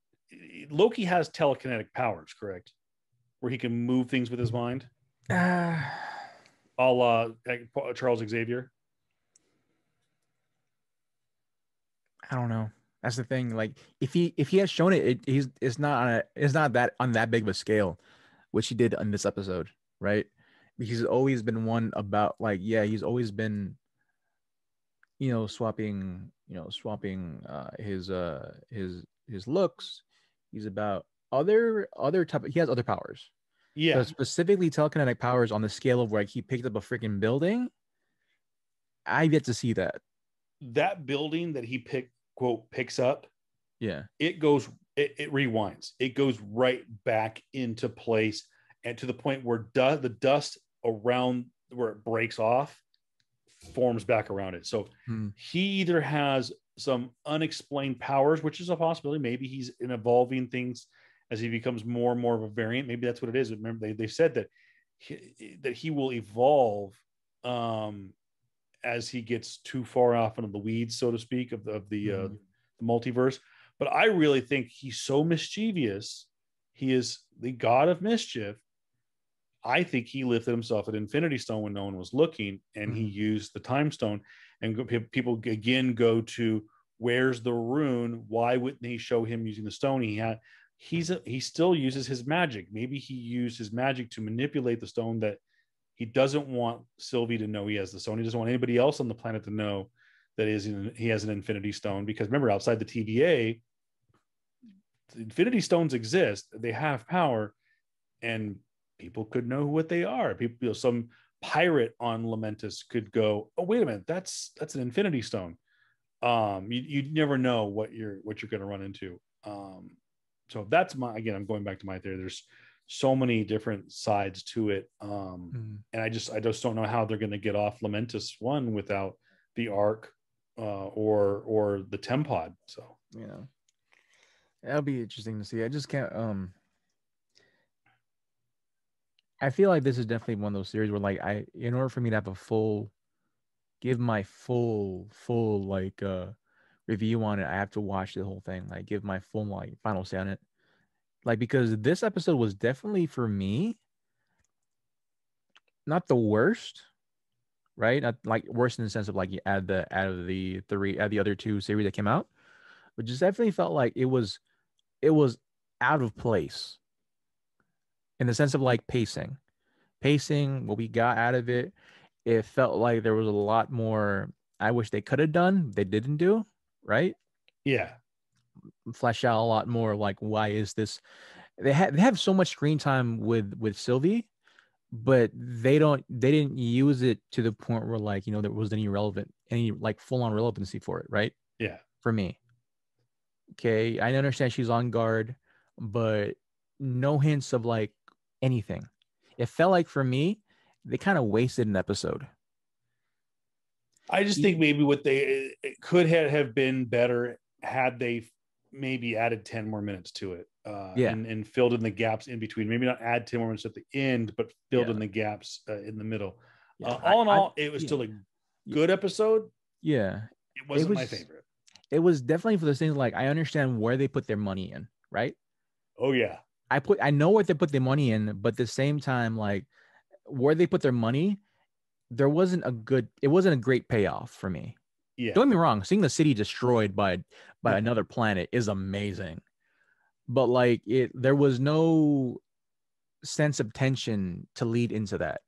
Loki has telekinetic powers, correct? Where he can move things with his mind. A la Charles Xavier. I don't know. That's the thing. Like if he has shown it, it's not that on that big of a scale, which he did on this episode, right? He's always been one about like he's always been swapping his looks. He's about other type. He has other powers. Yeah, But specifically telekinetic powers on the scale of like he picked up a freaking building. I've yet to see that. That building that he picks up, Yeah, it rewinds. It goes right back into place, and to the point where the dust around where it breaks off forms back around it. So he either has some unexplained powers, which is a possibility. Maybe he's evolving things as he becomes more and more of a variant. Maybe that's what it is. Remember, they said that he will evolve as he gets too far off into the weeds, so to speak, of the multiverse. But I really think he's so mischievous. He is the god of mischief. I think he lifted himself at Infinity Stone when no one was looking, and he used the Time Stone. And people again go to, where's the rune? Why wouldn't he show him using the stone? He still uses his magic. Maybe he used his magic to manipulate the stone. That he doesn't want Sylvie to know he has the stone. He doesn't want anybody else on the planet to know that he has an Infinity Stone. Because remember, outside the TVA, the Infinity Stones exist. They have power, and people could know what they are. People, some pirate on Lamentis could go, "Oh, wait a minute, that's an Infinity Stone." You never know what you're going to run into. So that's I'm going back to my theory. There's so many different sides to it, and I just don't know how they're going to get off Lamentis 1 without the Ark or the Tempod. So that'll be interesting to see. I just can't. I feel like this is definitely one of those series where, like, in order for me to have give my full like review on it, I have to watch the whole thing. Like, give my full like final say on it. Like, because this episode was definitely for me not the worst, right? Not like worse in the sense of like you add the other two series that came out, but just definitely felt like it was out of place in the sense of like pacing, what we got out of it. It felt like there was a lot more I wish they could have done, they didn't do, right? Yeah. Flesh out a lot more like why is this they have so much screen time with Sylvie, but they didn't use it to the point where like, there was any like full on relevancy for it, right? Yeah. For me. Okay, I understand she's on guard, but no hints of like anything. It felt like for me, they kind of wasted an episode. I just think maybe what they it could have been better had they maybe added 10 more minutes to it, Yeah, and filled in the gaps in between. Maybe not add 10 more minutes at the end, but filled yeah, in the gaps in the middle. yeah. All in all, it was Yeah, still a good episode. yeah. It It wasn't my was, favorite. it was definitely for those things like I understand where they put their money in, right? Oh yeah, I know what they put their money in, but at the same time, like where they put their money, it wasn't a great payoff for me. yeah, Don't get me wrong, seeing the city destroyed by another planet is amazing. But like there was no sense of tension to lead into that.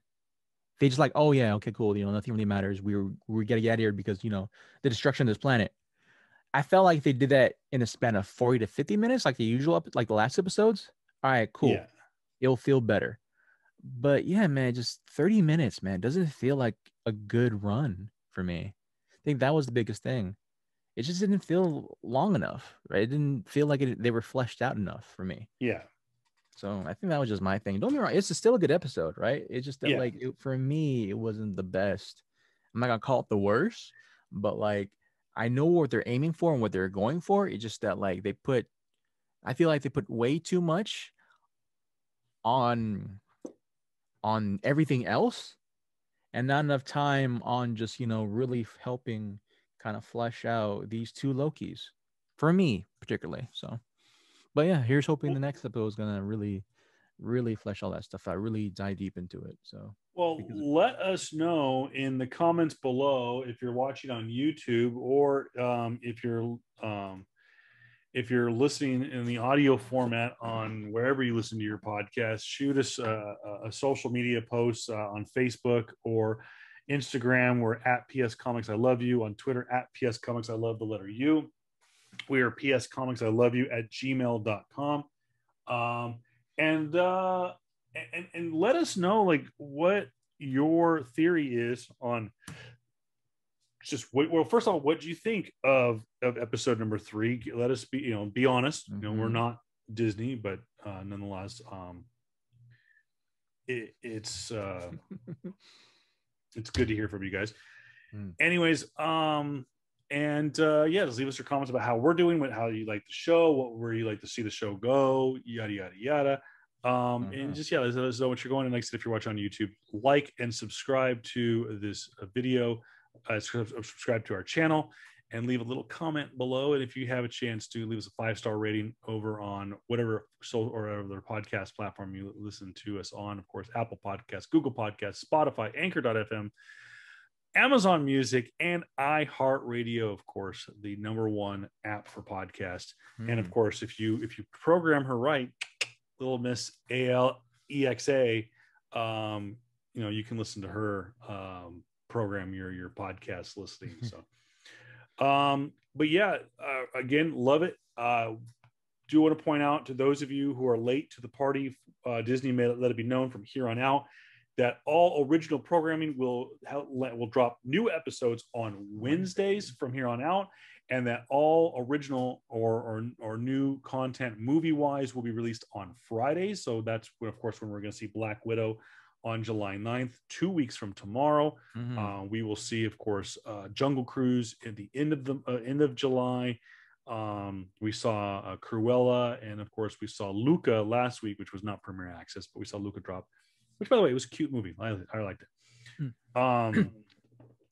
They just like, oh yeah, okay, cool. Nothing really matters. We're getting out of here because the destruction of this planet. I felt like they did that in a span of 40 to 50 minutes, like the usual, like the last episodes. All right, yeah. cool. It'll feel better. But yeah, man, just 30 minutes, man, doesn't feel like a good run for me. I think that was the biggest thing. It just didn't feel long enough, right? It didn't feel like they were fleshed out enough for me. Yeah, So I think that was just my thing. Don't get me wrong, it's still a good episode, right? It's just that yeah. like for me, it wasn't the best. I'm not gonna call it the worst, but like I know what they're aiming for and what they're going for. It's just that like I feel like they put way too much on everything else and not enough time on just really helping kind of flesh out these two Lokis for me particularly. So, but yeah, here's hoping the next episode is gonna really flesh all that stuff out, really dive deep into it. So, Well, because let us know in the comments below if you're watching on YouTube, or if you're listening in the audio format on wherever you listen to your podcast. Shoot us a social media post on Facebook or Instagram. We're at PS Comics I Love You. On Twitter at PS Comics I Love the letter U. We are PS Comics I Love You at gmail.com. Um, and and let us know like what your theory is on just well, first of all, what do you think of episode number 3? Let us be honest. We're not Disney, but nonetheless, it's it's good to hear from you guys. Anyways, and yeah, just leave us your comments about how we're doing, how you like the show, where you like to see the show go, yada yada yada. And just let us know what you're going. And like I said, if you're watching on YouTube, like and subscribe to this video, subscribe to our channel, and leave a little comment below. And if you have a chance to leave us a 5-star rating over on whatever or other podcast platform you listen to us on, of course, Apple Podcasts, Google Podcasts, Spotify, Anchor.fm, Amazon Music, and iHeartRadio, of course, the #1 app for podcasts. And of course, if you program her right, little Miss Alexa, you can listen to her program your podcast listening. So, but yeah, again, love it. Do want to point out to those of you who are late to the party, Disney may let it be known from here on out that all original programming will drop new episodes on Wednesdays from here on out, and that all original or new content movie wise will be released on Fridays. So that's when, of course, when we're going to see Black Widow on July 9th, 2 weeks from tomorrow. We will see, of course, Jungle Cruise at the end of July. We saw Cruella, and of course we saw Luca last week, which was not Premiere Access, but we saw Luca drop, which, by the way, it was a cute movie. I liked it.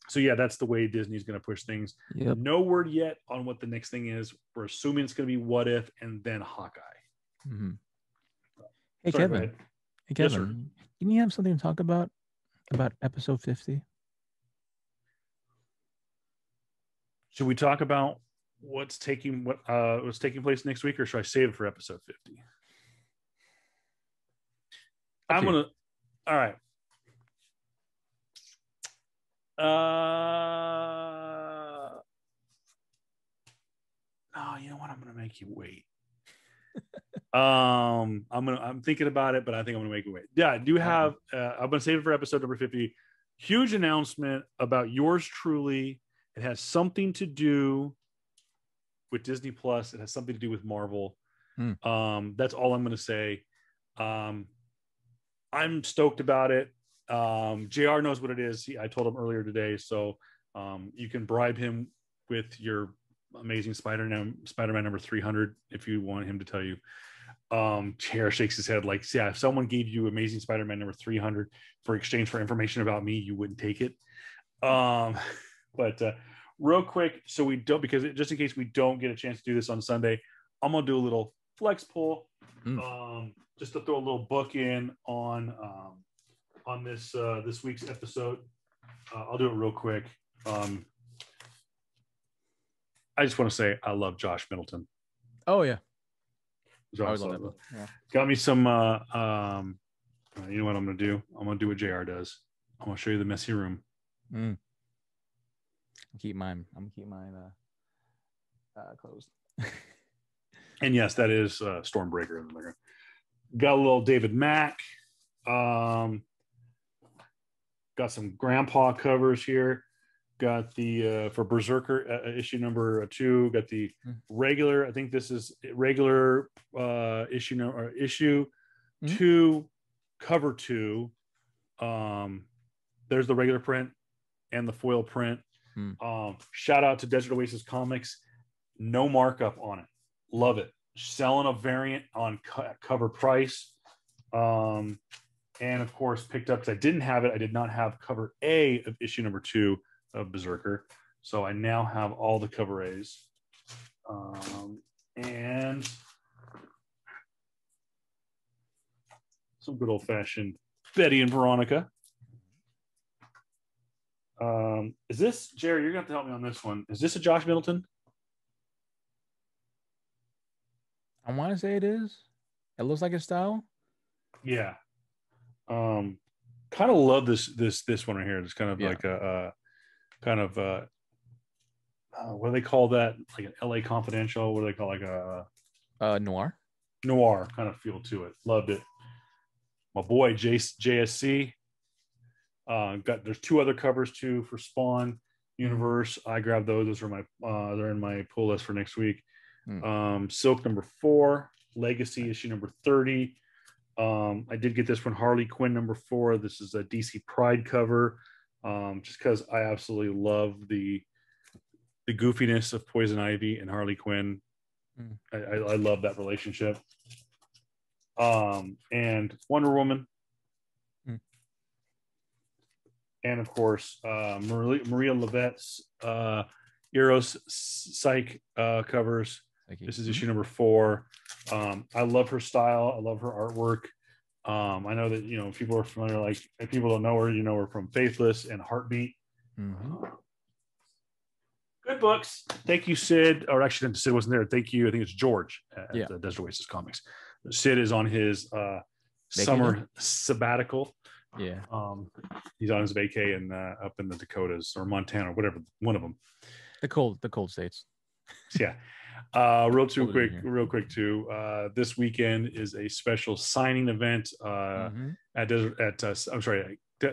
So yeah, that's the way Disney's going to push things. Yep. No word yet on what the next thing is. We're assuming it's going to be What If and then Hawkeye. Hey, Sorry, Kevin. Hey, Yes, Kevin. Didn't you have something to talk about episode 50? Should we talk about what's taking place next week, or should I save it for episode 50? I'm gonna. All right. Oh, you know what? I'm gonna make you wait. I'm thinking about it, but I think I'm gonna make you wait. Yeah, I do have. I'm gonna save it for episode number 50. Huge announcement about yours truly. It has something to do with Disney Plus. It has something to do with Marvel. That's all I'm gonna say. I'm stoked about it. JR knows what it is. I told him earlier today, so you can bribe him with your Amazing Spider-Man number 300 if you want him to tell you. JR shakes his head like, yeah, if someone gave you Amazing Spider-Man number 300 for exchange for information about me, you wouldn't take it. But real quick, so we don't, because just in case we don't get a chance to do this on Sunday, I'm gonna do a little flex pull, just to throw a little book in on this week's episode. I'll do it real quick. I just want to say I love Josh Middleton. Oh yeah, I love that book. Yeah. Got me some. You know what I'm gonna do? I'm gonna do what JR does. I'm gonna show you the messy room. I'm keep mine closed. And yes, that is Stormbreaker in the background. Got a little David Mack. Got some grandpa covers here. Got the for Berserker issue number 2. Got the regular. I think this is regular issue 2, cover 2. There's the regular print and the foil print. Shout out to Desert Oasis Comics. No markup on it. Love it. Selling a variant on cover price. And of course picked up, because I didn't have it. I did not have cover A of issue number 2 of Berserker. So I now have all the cover A's. And some good old fashioned Betty and Veronica. Is this, Jerry, you're going to have to help me on this one. Is this a Josh Middleton? I want to say it is. It looks like his style. Yeah. Kind of love this one right here. It's kind of like a kind of what do they call that? Like an LA Confidential. What do they call, like a noir kind of feel to it. Loved it. My boy JSC. There's 2 other covers too for Spawn Universe. I grabbed those. Those are my they're in my pull list for next week. Silk number 4, Legacy issue number 30. I did get this one, Harley Quinn number 4. This is a DC Pride cover, just because I absolutely love the goofiness of Poison Ivy and Harley Quinn. I love that relationship. And Wonder Woman. And of course, Maria Levette's Eros Psych covers. This is issue number 4. I love her style. I love her artwork. I know that, people are familiar, like, if people don't know her, her from Faithless and Heartbeat. Good books. Thank you, Sid. Or actually, Sid wasn't there. Thank you. I think it's George at Desert Oasis Comics. Sid is on his summer sabbatical. Yeah. He's on his vacay and up in the Dakotas or Montana, or whatever, one of them. The cold states. Yeah. Real quick too. This weekend is a special signing event at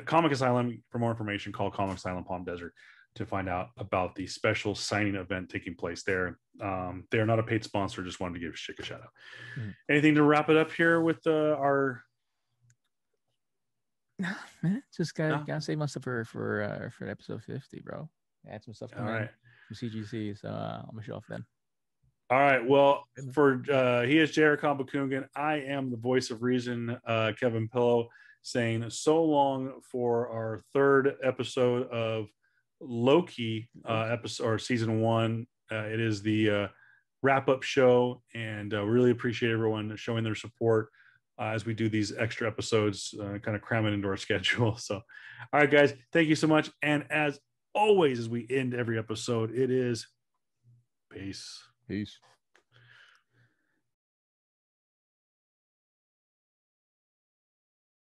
Comic Asylum. For more information, call Comic Asylum Palm Desert to find out about the special signing event taking place there. They are not a paid sponsor. Just wanted to give Chick a shout out. Anything to wrap it up here with our? Nah, man, just gotta save my stuff for episode 50, bro. Add some stuff. All right. Some CGC, so I'm gonna show off then. All right. Well, he is Jared Kambakungan. I am the voice of reason, Kevin Pillow, saying so long for our 3rd episode of Loki, episode or season 1. It is the wrap-up show, and really appreciate everyone showing their support as we do these extra episodes, kind of cram it into our schedule. So, all right, guys, thank you so much. And as always, as we end every episode, it is peace. Peace.